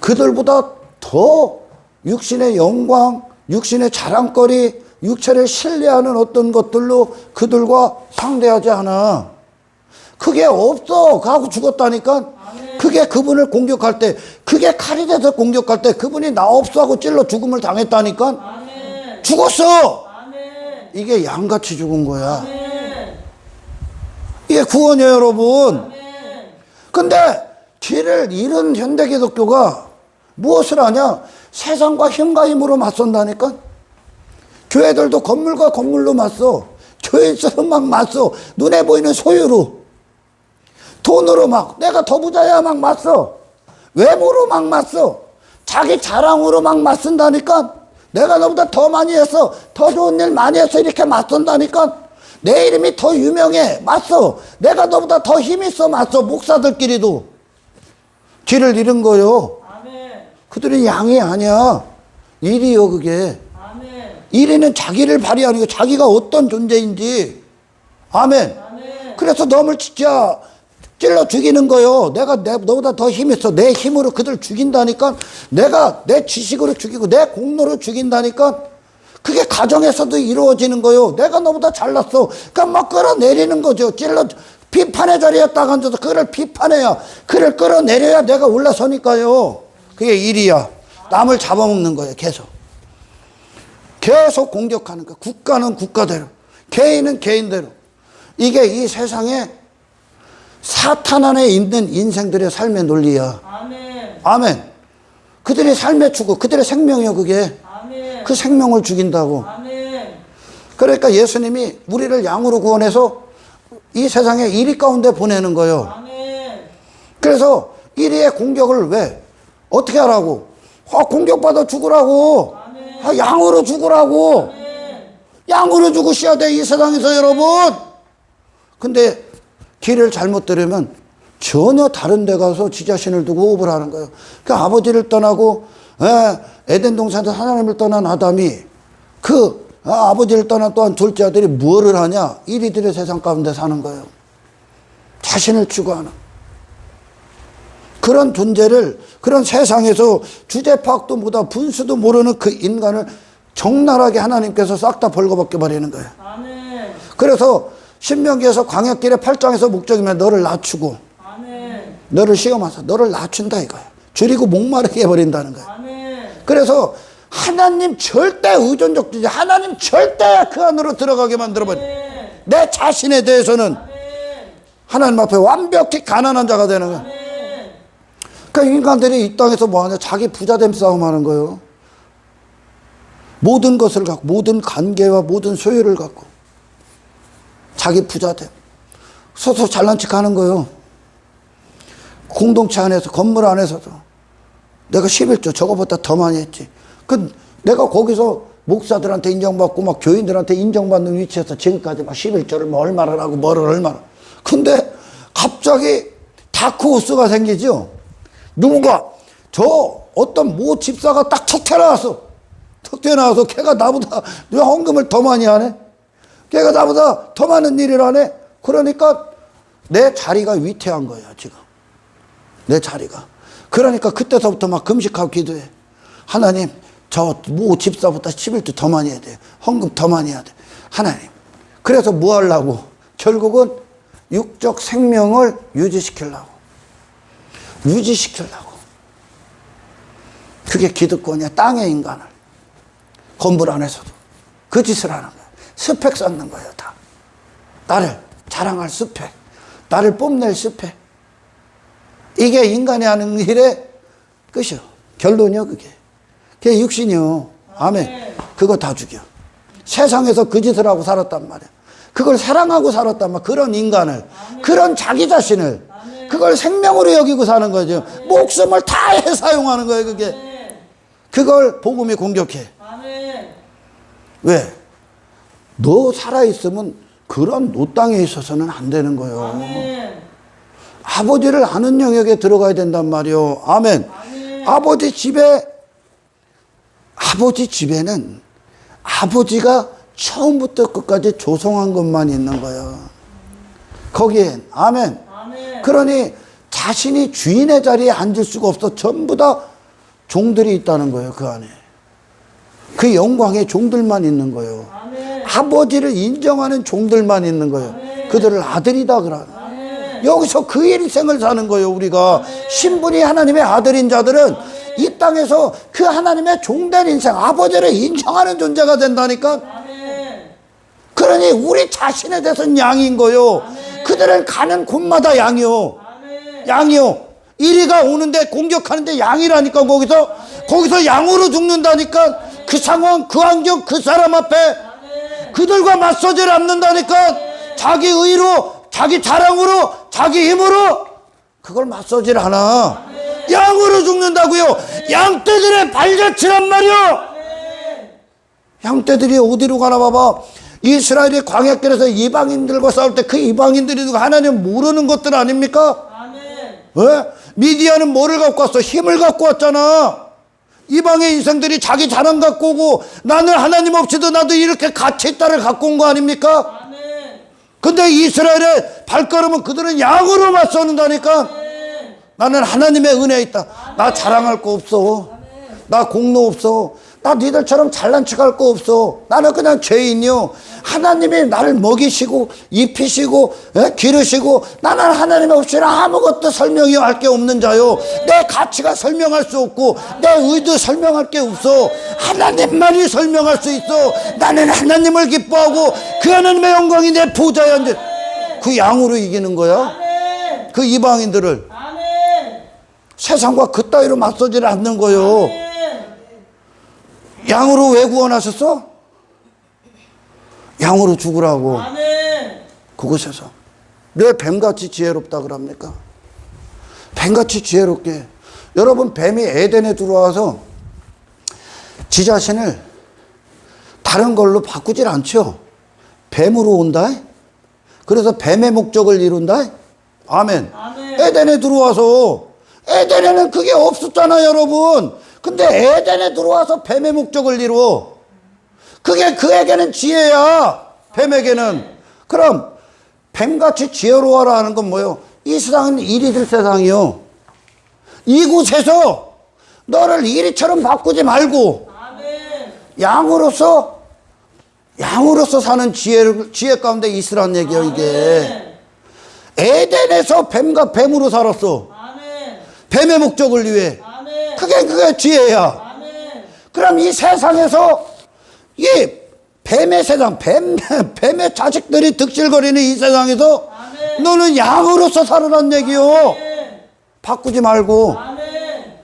그들보다 더 육신의 영광, 육신의 자랑거리, 육체를 신뢰하는 어떤 것들로 그들과 상대하지 않아. 그게 없어 하고 죽었다니까. 그게 그분을 공격할 때, 그게 칼이 돼서 공격할 때 그분이 나 없어 하고 찔러 죽음을 당했다니까. 아멘. 죽었어. 아멘. 이게 양같이 죽은 거야. 아멘. 이게 구원이에요, 여러분. 아멘. 근데 뒤를 잃은 현대기독교가 무엇을 하냐? 세상과 힘과 힘으로 맞선다니까. 교회들도 건물과 건물로 맞서. 교회에서 막 맞서. 눈에 보이는 소유로, 돈으로 막, 내가 더 부자야 막 맞서. 외모로 막 맞서. 자기 자랑으로 막 맞선다니까. 내가 너보다 더 많이 했어, 더 좋은 일 많이 했어, 이렇게 맞선다니까. 내 이름이 더 유명해, 맞서. 내가 너보다 더 힘있어, 맞서. 목사들끼리도 길을 잃은 거요. 아멘. 그들이 양이 아니야. 일이요, 그게. 아멘. 일에는 자기를 발휘하는 거, 자기가 어떤 존재인지. 아멘. 아멘. 그래서 너를 진짜 찔러 죽이는 거요. 내가 너보다 더 힘있어. 내 힘으로 그들 죽인다니까. 내가 내 지식으로 죽이고 내 공로로 죽인다니까. 그게 가정에서도 이루어지는 거요. 내가 너보다 잘났어. 그러니까 막 끌어내리는 거죠. 비판의 자리에 딱 앉아서 그를 비판해야, 그를 끌어내려야 내가 올라서니까요. 그게 일이야. 남을 잡아먹는 거예요. 계속 공격하는 거예요. 국가는 국가대로, 개인은 개인대로. 이게 이 세상에 사탄 안에 있는 인생들의 삶의 논리야. 아멘. 아멘. 그들의 삶의 추구, 그들의 생명이요, 그게. 아멘. 그 생명을 죽인다고. 아멘. 그러니까 예수님이 우리를 양으로 구원해서 이 세상에 이리 가운데 보내는 거예요. 아멘. 그래서 이리의 공격을 왜? 어떻게 하라고? 공격받아 죽으라고. 아멘. 양으로 죽으라고. 아멘. 양으로 죽으셔야 돼, 이 세상에서 여러분. 근데 길을 잘못 들으면 전혀 다른 데 가서 지 자신을 두고 호흡을 하는 거예요. 그러니까 아버지를 떠나고 에덴 동산에서 하나님을 떠난 아담이 아버지를 떠난 또한 둘째 아들이 무엇을 하냐? 이리들의 세상 가운데 사는 거예요. 자신을 추구하는 그런 존재를, 그런 세상에서 주제 파악도 못하고 분수도 모르는 그 인간을 적나라하게 하나님께서 싹 다 벌거벗겨 버리는 거예요. 아멘. 그래서 신명기에서 광야길의 8장에서 목적이면 너를 낮추고 아멘. 너를 시험하사 너를 낮춘다 이거예요. 줄이고 목마르게 해버린다는 거예요. 아멘. 그래서 하나님 절대 의존적 주제, 하나님 절대 그 안으로 들어가게 만들어버려. 내 자신에 대해서는 하나님 앞에 완벽히 가난한 자가 되는 거예요. 그러니까 인간들이 이 땅에서 뭐하냐? 자기 부자됨 싸움하는 거예요. 모든 것을 갖고, 모든 관계와 모든 소유를 갖고 자기 부자됨 서서 잘난 척 하는 거예요. 공동체 안에서, 건물 안에서도 내가 11조 저거보다 더 많이 했지. 내가 거기서 목사들한테 인정받고 막 교인들한테 인정받는 위치에서 지금까지 막 11조를 뭐 얼마를 하고 뭐를 얼마나. 근데 갑자기 다크호스가 생기죠. 누군가 어떤 모 집사가 딱 툭 튀어나와서 걔가 나보다 헌금을 더 많이 하네. 걔가 나보다 더 많은 일을 하네. 그러니까 내 자리가 위태한 거야 지금. 내 자리가. 그러니까 그때서부터 막 금식하고 기도해. 하나님, 저 모 집사보다 11조 더 많이 해야 돼. 헌금 더 많이 해야 돼. 하나님. 그래서 뭐 하려고? 결국은 육적 생명을 유지시키려고. 그게 기득권이야. 땅의 인간을. 건물 안에서도 그 짓을 하는 거야. 스펙 쌓는 거예요, 다. 나를 자랑할 스펙. 나를 뽐낼 스펙. 이게 인간이 하는 일의 끝이요. 결론이요, 그게. 그게 육신이요. 아멘. 그거 다 죽여. 세상에서 그 짓을 하고 살았단 말이야. 그걸 사랑하고 살았단 말이야. 그런 인간을. 그런 자기 자신을. 그걸 생명으로 여기고 사는 거죠. 목숨을 다해 사용하는 거예요, 그게. 그걸 복음이 공격해. 왜? 너 살아있으면 그런 노땅에 있어서는 안 되는 거예요. 아멘. 아버지를 아는 영역에 들어가야 된단 말이요. 아멘. 아멘. 아버지 집에는 아버지가 처음부터 끝까지 조성한 것만 있는 거예요. 거기엔. 아멘. 아멘. 그러니 자신이 주인의 자리에 앉을 수가 없어. 전부 다 종들이 있다는 거예요, 그 안에. 그 영광에 종들만 있는 거예요. 아멘. 아버지를 인정하는 종들만 있는 거예요. 아멘. 그들을 아들이다 그러는. 아멘. 여기서 그 일생을 사는 거예요, 우리가. 신분이 하나님의 아들인 자들은 이 땅에서 그 하나님의 종된 인생, 아버지를 인정하는 존재가 된다니까. 아멘. 그러니 우리 자신에 대해서는 양인 거요. 그들은 가는 곳마다 양이요. 아멘. 양이요. 이리가 오는데 공격하는데 양이라니까. 거기서 양으로 죽는다니까. 그 상황, 그 환경, 그 사람 앞에 그들과 맞서질 않는다니까. 자기 의로, 자기 자랑으로, 자기 힘으로 그걸 맞서질 않아. 양으로 죽는다고요. 양떼들의 발자취란 말이요. 양떼들이 어디로 가나 봐봐. 이스라엘이 광야길에서 이방인들과 싸울 때 그 이방인들이 하나님 모르는 것들 아닙니까? 왜? 미디안은 뭐를 갖고 왔어? 힘을 갖고 왔잖아. 이방의 인생들이 자기 자랑 갖고 오고, 나는 하나님 없이도 나도 이렇게 가치 있다를 갖고 온 거 아닙니까? 근데 이스라엘의 발걸음은 그들은 양으로 맞서는다니까. 나는 하나님의 은혜에 있다. 나 자랑할 거 없어. 나 공로 없어. 나 니들처럼 잘난 척할 거 없어. 나는 그냥 죄인이요. 하나님이 나를 먹이시고 입히시고 기르시고 나는 하나님 없이는 아무것도 설명이 할 게 없는 자요. 내 가치가 설명할 수 없고 내 의도 설명할 게 없어. 하나님만이 설명할 수 있어. 나는 하나님을 기뻐하고 그 하나님의 영광이 내 보좌에 앉아. 그 양으로 이기는 거야. 아멘. 그 이방인들을. 아멘. 세상과 그따위로 맞서지를 않는 거요. 아멘. 양으로 왜 구원하셨어? 양으로 죽으라고. 아멘. 그곳에서 왜 뱀같이 지혜롭다 그럽니까? 뱀같이 지혜롭게. 여러분, 뱀이 에덴에 들어와서 지 자신을 다른 걸로 바꾸질 않죠. 뱀으로 온다. 그래서 뱀의 목적을 이룬다. 아멘. 아멘. 에덴에 들어와서, 에덴에는 그게 없었잖아 여러분. 근데 에덴에 들어와서 뱀의 목적을 이루어. 그게 그에게는 지혜야. 뱀에게는. 그럼 뱀같이 지혜로워라 하는 건 뭐예요? 이 세상은 일이 될 세상이요. 이곳에서 너를 이리처럼 바꾸지 말고 아멘. 양으로서 사는 지혜 가운데 있으란 얘기예요. 이게 에덴에서 뱀과 뱀으로 살았어. 아멘. 뱀의 목적을 위해. 아멘. 그게 지혜야. 아멘. 그럼 이 세상에서 이 뱀의 세상, 뱀의 자식들이 득실거리는 이 세상에서 아멘. 너는 양으로서 살으란 얘기요. 아멘. 바꾸지 말고 아멘.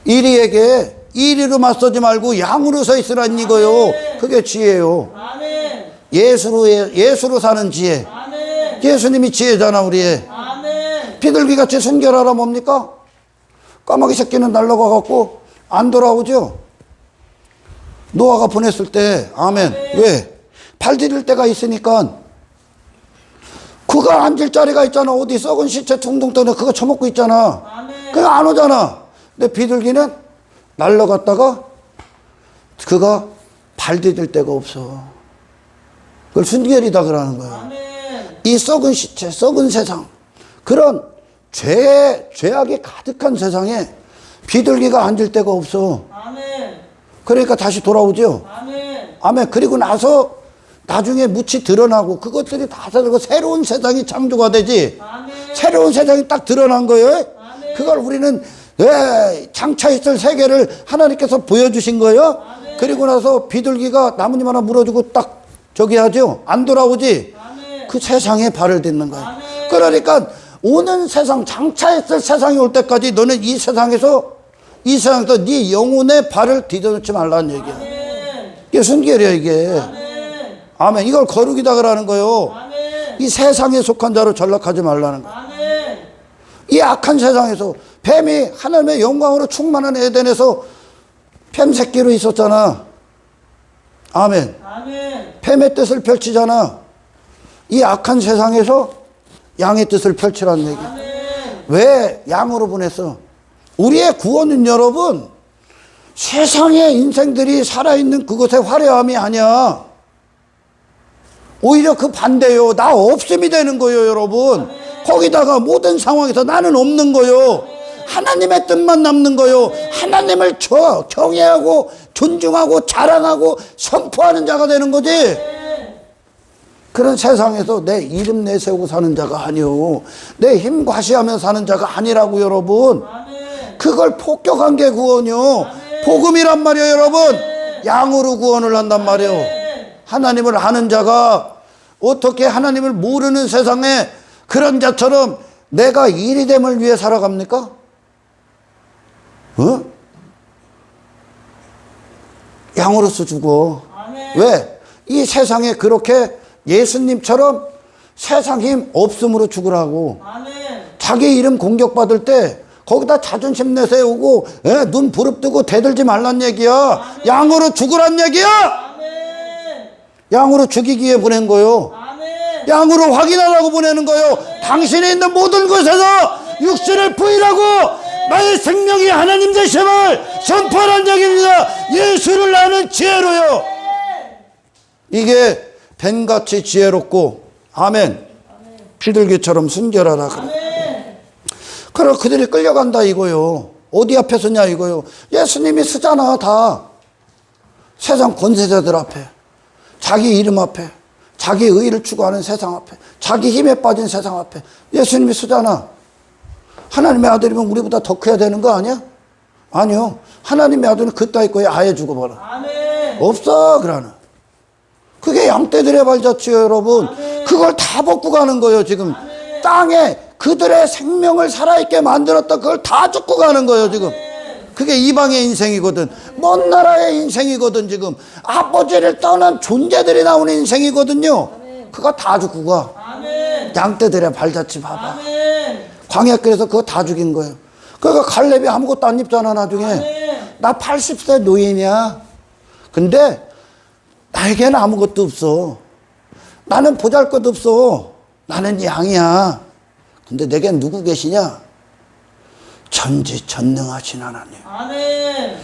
이리에게 이리로 맞서지 말고 양으로서 있으란 이거요. 그게 지혜요. 아멘. 예수로 사는 지혜. 아멘. 예수님이 지혜잖아 우리의. 아멘. 비둘기같이 순결하라 뭡니까? 까마귀 새끼는 날라가 갖고 안 돌아오죠. 노아가 보냈을 때. 아멘. 왜? 발 디딜 때가 있으니까. 그가 앉을 자리가 있잖아. 어디 썩은 시체 둥둥 떠네 그거 처먹고 있잖아. 아멘. 그냥 안 오잖아. 근데 비둘기는 날라갔다가 그가 발 디딜 데가 없어. 그걸 순결이다 그러는 거예요. 아멘. 이 썩은 시체, 썩은 세상, 그런 죄악이 가득한 세상에 비둘기가 앉을 데가 없어. 아멘. 그러니까 다시 돌아오죠. 아멘. 아멘. 그리고 나서 나중에 묻이 드러나고 그것들이 다 살고 새로운 세상이 창조가 되지. 아멘. 새로운 세상이 딱 드러난 거예요. 아멘. 그걸 우리는 장차 있을 세계를 하나님께서 보여주신 거예요. 아멘. 그리고 나서 비둘기가 나뭇잎 하나 물어주고 딱 저기 하죠. 안 돌아오지. 아멘. 그 세상에 발을 딛는 거예요. 아멘. 그러니까 오는 세상, 장차 있을 세상이 올 때까지 너는 이 세상에서 네 영혼의 발을 디뎌놓지 말라는 얘기야. 아멘. 이게 순결이야 이게. 아멘. 아멘. 이걸 거룩이다 그러는 거요. 아멘. 이 세상에 속한 자로 전락하지 말라는 거야. 아멘. 이 악한 세상에서 뱀이 하나님의 영광으로 충만한 에덴에서 뱀 새끼로 있었잖아. 아멘. 아멘. 뱀의 뜻을 펼치잖아. 이 악한 세상에서 양의 뜻을 펼치라는 얘기. 아멘. 왜 양으로 보냈어? 우리의 구원은 여러분 세상의 인생들이 살아있는 그것의 화려함이 아니야. 오히려 그 반대요. 나 없음이 되는 거예요 여러분. 거기다가 모든 상황에서 나는 없는 거요. 하나님의 뜻만 남는 거요. 하나님을 경외하고 존중하고 자랑하고 선포하는 자가 되는 거지. 그런 세상에서 내 이름 내세우고 사는 자가 아니요. 내 힘 과시하며 사는 자가 아니라고 여러분. 그걸 폭격한 게 구원이요. 복음이란 말이에요 여러분. 양으로 구원을 한단 말이에요. 하나님을 아는 자가 어떻게 하나님을 모르는 세상에 그런 자처럼 내가 이리됨을 위해 살아갑니까? 양으로서 죽어. 왜? 이 세상에 그렇게 예수님처럼 세상 힘 없음으로 죽으라고. 자기 이름 공격받을 때 거기다 자존심 내세우고 눈 부릅뜨고 대들지 말란 얘기야. 양으로 죽으란 얘기야. 양으로 죽이기에 보낸 거요. 양으로 확인하라고 보내는 거요. 당신이 있는 모든 곳에서 육신을 부인하고 나의 생명이 하나님 되심을 선포하는 얘기입니다. 예수를 아는 지혜로요. 이게 뱀같이 지혜롭고 아멘. 비둘기처럼 순결하라 그래. 그럼 그들이 끌려간다 이거요. 어디 앞에 서냐 이거요. 예수님이 쓰잖아 다. 세상 권세자들 앞에, 자기 이름 앞에, 자기 의의를 추구하는 세상 앞에, 자기 힘에 빠진 세상 앞에 예수님이 쓰잖아. 하나님의 아들이면 우리보다 더 커야 되는 거 아니야? 아니요. 하나님의 아들은 그따위 거에 아예 죽어버려. 아멘. 없어, 그러나. 그게 양떼들의 발자취예요, 여러분. 아멘. 그걸 다 벗고 가는 거예요, 지금. 아멘. 땅에 그들의 생명을 살아있게 만들었다, 그걸 다 죽고 가는 거예요, 지금. 그게 이방의 인생이거든. 먼 나라의 인생이거든, 지금. 아버지를 떠난 존재들이 나오는 인생이거든요. 그거 다 죽고 가. 아멘. 양떼들의 발자취 봐봐. 아멘. 광야길에서 그거 다 죽인 거예요. 그러니까 칼렙이 아무것도 안 입잖아, 나중에. 아멘. 나 80세 노인이야. 근데 나에게는 아무것도 없어. 나는 보잘것 없어. 나는 양이야. 근데 내겐 누구 계시냐? 전지전능하신 하나님. 아멘.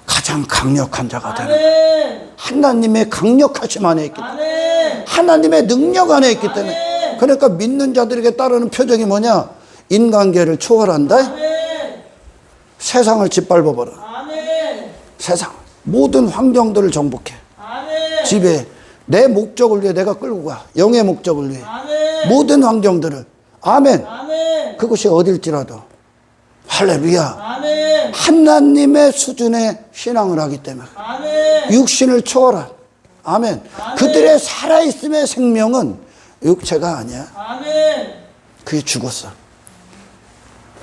가장 강력한 자가 되는 아멘. 하나님의 강력하심 안에 있기 때문에, 아멘. 하나님의 능력 안에 있기 때문에. 아멘. 그러니까 믿는 자들에게 따르는 표적이 뭐냐? 인간계를 초월한다. 아멘. 세상을 짓밟아버려. 아멘. 세상 모든 환경들을 정복해. 아멘. 집에 내 목적을 위해 내가 끌고 가. 영의 목적을 위해 아멘. 모든 환경들을. 아멘. 아멘. 그것이 어딜지라도 할렐루야. 아멘. 하나님의 수준의 신앙을 하기 때문에 아멘. 육신을 초월한. 아멘. 그들의 살아있음의 생명은 육체가 아니야. 아멘. 그게 죽었어.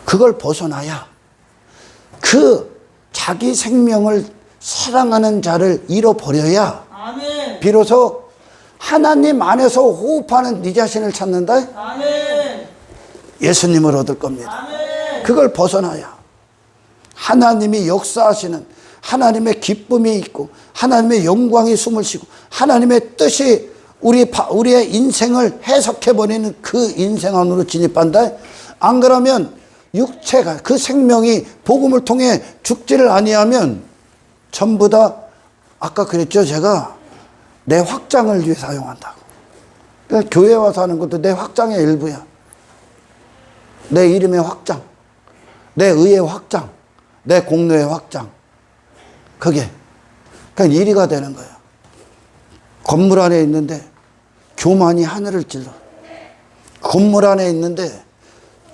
그걸 벗어나야 그 자기 생명을 사랑하는 자를 잃어버려야 아멘. 비로소 하나님 안에서 호흡하는 네 자신을 찾는다. 아멘. 예수님을 얻을 겁니다. 아멘. 그걸 벗어나야 하나님이 역사하시는 하나님의 기쁨이 있고 하나님의 영광이 숨을 쉬고 하나님의 뜻이 우리의 인생을 해석해버리는 그 인생 안으로 진입한다. 안 그러면 육체가 그 생명이 복음을 통해 죽지를 아니하면 전부 다 아까 그랬죠, 제가 내 확장을 위해 사용한다고. 그러니까 교회 와서 하는 것도 내 확장의 일부야. 내 이름의 확장, 내 의의 확장, 내 공로의 확장. 그게 그냥 일이가 되는 거예요. 건물 안에 있는데 교만이 하늘을 찔러. 건물 안에 있는데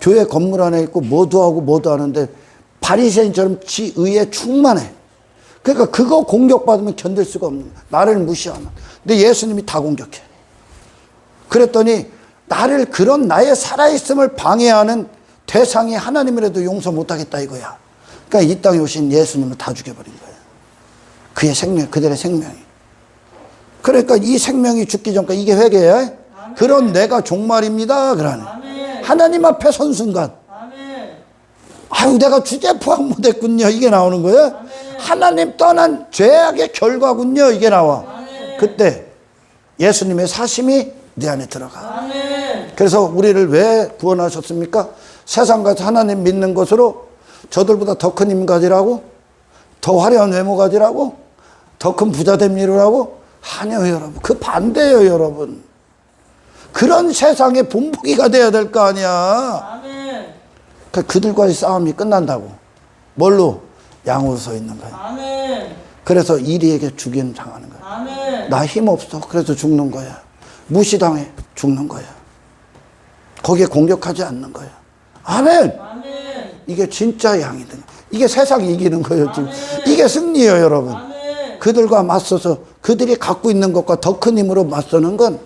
교회 건물 안에 있고 뭐도 하고 뭐도 하는데 바리새인처럼 지 의에 충만해. 그러니까 그거 공격받으면 견딜 수가 없는 거야. 나를 무시하는. 근데 예수님이 다 공격해. 그랬더니 나를 그런 나의 살아있음을 방해하는 대상이 하나님이라도 용서 못하겠다 이거야. 그러니까 이 땅에 오신 예수님을 다 죽여버린 거예요. 그의 생명, 그들의 생명이. 그러니까 이 생명이 죽기 전까지 이게 회개야. 그런 내가 종말입니다. 그러네. 하나님 앞에 선 순간, 아유 내가 주제 포함 못했군요. 이게 나오는 거예요. 하나님 떠난 죄악의 결과군요. 이게 나와. 그때 예수님의 사심이 내 안에 들어가. 그래서 우리를 왜 구원하셨습니까? 세상 가서 하나님 믿는 것으로 저들보다 더 큰 힘 가지라고, 더 화려한 외모 가지라고, 더 큰 부자 됨 이루라고? 아니요 여러분, 그 반대예요 여러분. 그런 세상의 본보기가 돼야 될 거 아니야. 그러니까 그들과의 싸움이 끝난다고. 뭘로? 양으로 서 있는 거야. 그래서 이리에게 죽이는 당하는 거야. 나 힘 없어. 그래서 죽는 거야. 무시당해. 죽는 거야. 거기에 공격하지 않는 거야. 아멘. 이게 진짜 양이든. 이게 세상이 이기는 거예요 지금. 이게 승리예요 여러분. 그들과 맞서서 그들이 갖고 있는 것과 더 큰 힘으로 맞서는 건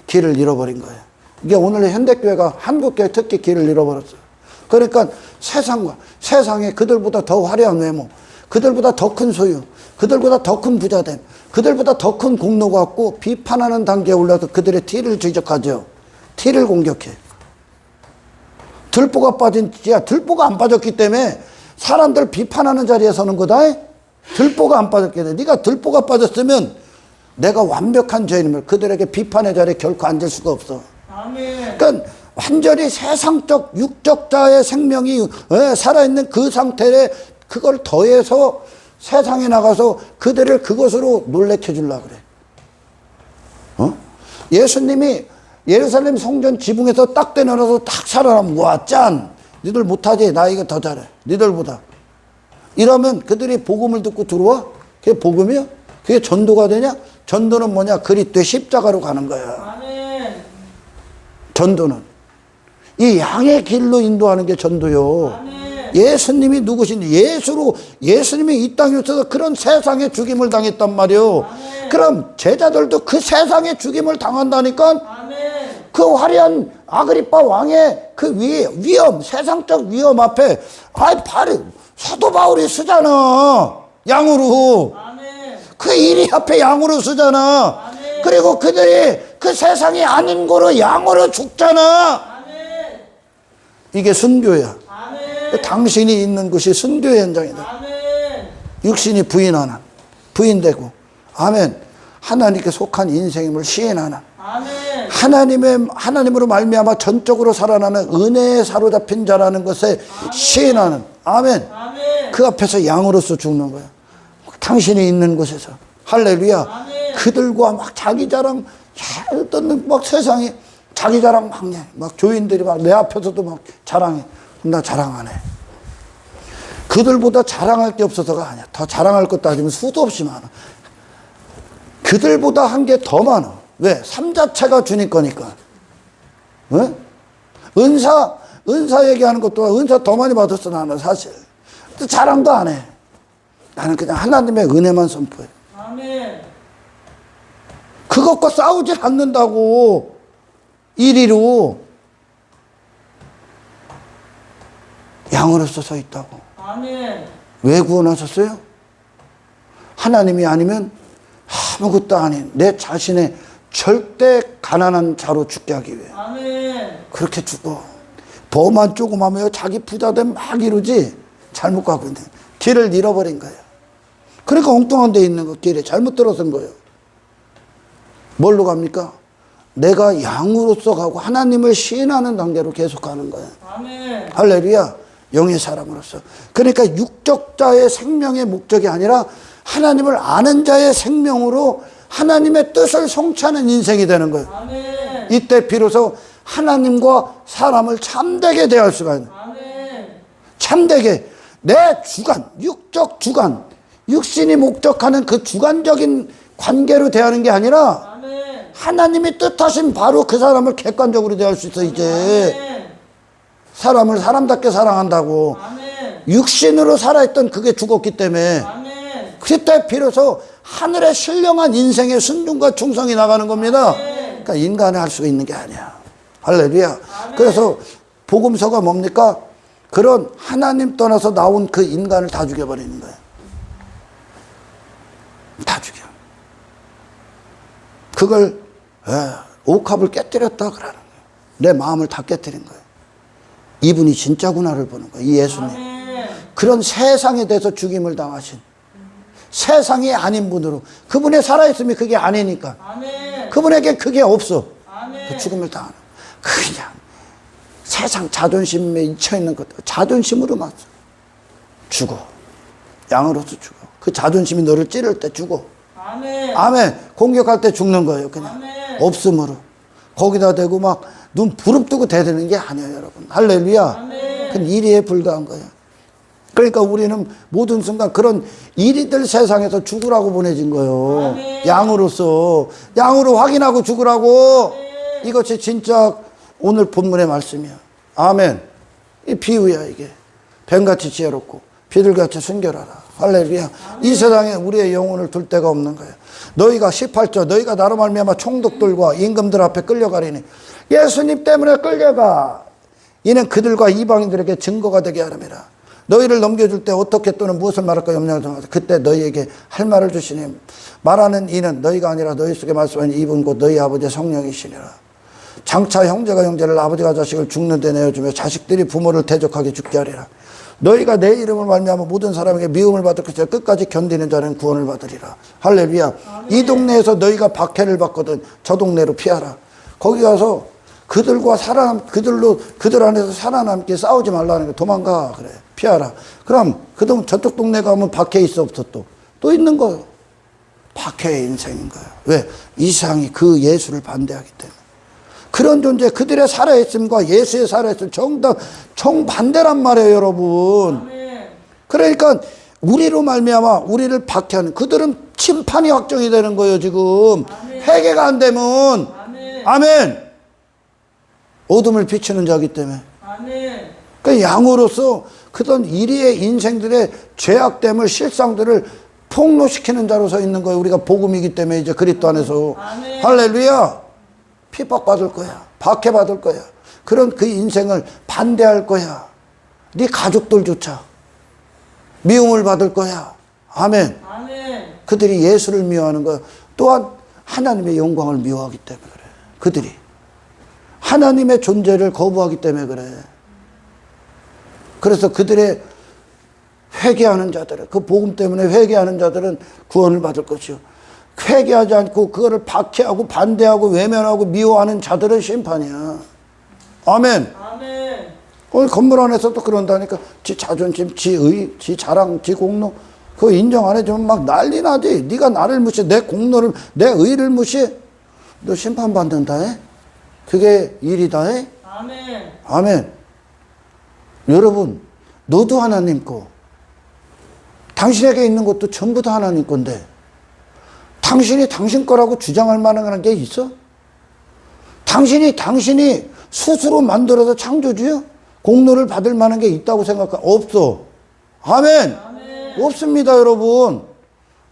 길을 잃어버린 거예요. 이게 오늘 현대교회가 한국교회 특히 길을 잃어버렸어요. 그러니까 세상과 세상에 그들보다 더 화려한 외모, 그들보다 더 큰 소유, 그들보다 더 큰 부자됨, 그들보다 더 큰 공로가 갖고 비판하는 단계에 올라서 그들의 티를 지적하죠. 티를 공격해. 들보가 빠진 티야. 들보가 안 빠졌기 때문에 사람들 비판하는 자리에 서는 거다. 들보가 안 빠졌기 때문에. 네가 들보가 빠졌으면 내가 완벽한 죄인임을 그들에게 비판의 자리에 결코 앉을 수가 없어. 그러니까 완전히 세상적 육적자의 생명이 살아있는 그 상태에 그걸 더해서 세상에 나가서 그들을 그것으로 놀래켜 주려고 그래. 예수님이 예루살렘 성전 지붕에서 딱 떼내려서 딱 살아나면 와 짠! 니들 못하지? 나 이거 더 잘해. 니들보다. 이러면 그들이 복음을 듣고 들어와? 그게 복음이야? 그게 전도가 되냐? 전도는 뭐냐? 그리스도의 십자가로 가는 거야. 아멘. 전도는 이 양의 길로 인도하는 게 전도요. 아멘. 예수님이 누구신지 예수님이 이 땅에 있어서 그런 세상에 죽임을 당했단 말이요. 아멘. 그럼 제자들도 그 세상에 죽임을 당한다니까. 아멘. 그 화려한 아그리파 왕의 그 위험, 세상적 위험 앞에 바로 사도 바울이 쓰잖아. 양으로. 아멘. 그 일이 앞에 양으로 쓰잖아. 아멘. 그리고 그들이 그 세상이 아닌 거로 양으로 죽잖아. 아멘. 이게 순교야. 아멘. 당신이 있는 곳이 순교의 현장이다. 아멘. 육신이 부인되고, 아멘. 하나님께 속한 인생임을 시인하는, 아멘. 하나님으로 말미암아 전적으로 살아나는 은혜에 사로잡힌 자라는 것에 시인하는, 아멘. 아멘. 그 앞에서 양으로서 죽는 거야. 당신이 있는 곳에서. 할렐루야. 아멘. 그들과 막 자기 자랑, 어떤 막 세상에 자기 자랑 막 교인들이 막 내 앞에서도 막 자랑해. 그럼 나 자랑 안 해. 그들보다 자랑할 게 없어서가 아니야. 더 자랑할 것 따지면 수도 없이 많아. 그들보다 한 게 더 많아. 왜? 삶 자체가 주님 거니까. 어? 은사 얘기하는 것도 은사 더 많이 받았어, 나는 사실. 자랑도 안 해. 나는 그냥 하나님의 은혜만 선포해. 아멘. 그것과 싸우질 않는다고. 이리로. 양으로서 서 있다고. 아멘. 왜 구원하셨어요? 하나님이 아니면 아무것도 아닌 내 자신의 절대 가난한 자로 죽게 하기 위해. 아멘. 그렇게 죽어. 법만 조금 하면 자기 부자된 막 이루지. 잘못 가고 있는. 길을 잃어버린 거예요. 그러니까 엉뚱한 데 있는 거, 길에 잘못 들어선 거예요. 뭘로 갑니까? 내가 양으로서 가고 하나님을 시인하는 단계로 계속 가는 거예요. 아멘. 할렐루야. 영의 사람으로서. 그러니까 육적자의 생명의 목적이 아니라 하나님을 아는 자의 생명으로 하나님의 뜻을 성취하는 인생이 되는 거예요. 아멘. 이때 비로소 하나님과 사람을 참되게 대할 수가 있는. 아멘. 참되게 내 주관, 육적 주관, 육신이 목적하는 그 주관적인 관계로 대하는 게 아니라 아멘. 하나님이 뜻하신 바로 그 사람을 객관적으로 대할 수 있어. 이제 아멘. 사람을 사람답게 사랑한다고. 아멘. 육신으로 살아있던 그게 죽었기 때문에 아멘. 그때 비로소 하늘의 신령한 인생의 순종과 충성이 나가는 겁니다. 그러니까 인간이 할 수 있는 게 아니야. 할렐루야. 그래서 복음서가 뭡니까? 그런 하나님 떠나서 나온 그 인간을 다 죽여버리는 거예요. 다 죽여. 그걸 옥합을 깨뜨렸다 그러는 거예요. 내 마음을 다 깨뜨린 거예요. 이분이 진짜구나를 보는 거예요. 이 예수님. 아멘. 그런 세상에 대해서 죽임을 당하신 세상이 아닌 분으로 그분의 살아있음이 그게 아니니까 아멘. 그분에게 그게 없어. 아멘. 그 죽음을 당하는 그냥 세상 자존심에 잊혀있는 것들 자존심으로 맞서 죽어. 양으로서 죽어. 그 자존심이 너를 찌를 때 죽어. 아멘. 아멘. 공격할 때 죽는 거예요. 그냥 아멘. 없음으로 거기다 대고 막 눈 부릅뜨고 대드는 게 아니에요, 여러분. 할렐루야. 아멘. 그건 일에 불과한 거예요. 그러니까 우리는 모든 순간 그런 일이들 세상에서 죽으라고 보내진 거예요. 아멘. 양으로서 양으로 확인하고 죽으라고. 이것이 진짜 오늘 본문의 말씀이야. 아멘. 이 비유야 이게. 뱀같이 지혜롭고 비둘같이 순결하라. 할렐루야. 이 세상에 우리의 영혼을 둘 데가 없는 거야. 너희가 18절 너희가 나로 말미암아 총독들과 임금들 앞에 끌려가리니 예수님 때문에 끌려가. 이는 그들과 이방인들에게 증거가 되게 하람이라. 너희를 넘겨줄 때 어떻게 또는 무엇을 말할까 염려하지 마라. 그때 너희에게 할 말을 주시니 말하는 이는 너희가 아니라 너희 속에 말씀하는 이분 곧 너희 아버지의 성령이시니라. 장차 형제가 형제를 아버지가 자식을 죽는 데 내어주며 자식들이 부모를 대적하게 죽게 하리라. 너희가 내 이름을 말미암아 모든 사람에게 미움을 받을 것이라. 끝까지 견디는 자는 구원을 받으리라. 할렐루야. 이 동네에서 너희가 박해를 받거든 저 동네로 피하라. 거기 가서 그들 안에서 살아남게 싸우지 말라는 거. 도망가. 그래. 피하라. 그럼 저쪽 동네 가면 박해 있어 없어 또 있는 거예요. 박해의 인생인 거예요. 왜? 이 세상이 그 예수를 반대하기 때문에. 그런 존재, 그들의 살아있음과 예수의 살아있음 정반대란 말이에요, 여러분. 아멘. 그러니까 우리로 말미암아 우리를 박해하는 그들은 심판이 확정이 되는 거예요. 지금 아멘. 회개가 안 되면 아멘. 아멘. 어둠을 비추는 자기 때문에. 아멘. 그 양으로서 그런 이리의 인생들의 죄악됨을 실상들을 폭로시키는 자로 서 있는 거예요. 우리가 복음이기 때문에 이제 그리스도 안에서. 아멘. 할렐루야. 핍박받을 거야. 박해받을 거야. 그런 그 인생을 반대할 거야. 네 가족들조차 미움을 받을 거야. 아멘. 아멘. 그들이 예수를 미워하는 거야. 또한 하나님의 영광을 미워하기 때문에 그래. 그들이 하나님의 존재를 거부하기 때문에 그래. 그래서 그들의 회개하는 자들은, 그 복음 때문에 회개하는 자들은 구원을 받을 것이요. 회개하지 않고 그거를 박해하고 반대하고 외면하고 미워하는 자들은 심판이야. 아멘. 아멘. 오늘 건물 안에서도 그런다니까. 지 자존심, 지 의, 지 자랑, 지 공로 그거 인정 안 해주면 막 난리 나지. 네가 나를 무시해. 내 공로를, 내 의를 무시해. 너 심판받는다 해? 그게 일이다 해? 아멘. 아멘. 여러분, 너도 하나님 거. 당신에게 있는 것도 전부 다 하나님 건데 당신이 당신 거라고 주장할 만한 게 있어? 당신이 스스로 만들어서 창조주요? 공로를 받을 만한 게 있다고 생각해? 없어. 아멘. 아멘. 없습니다, 여러분.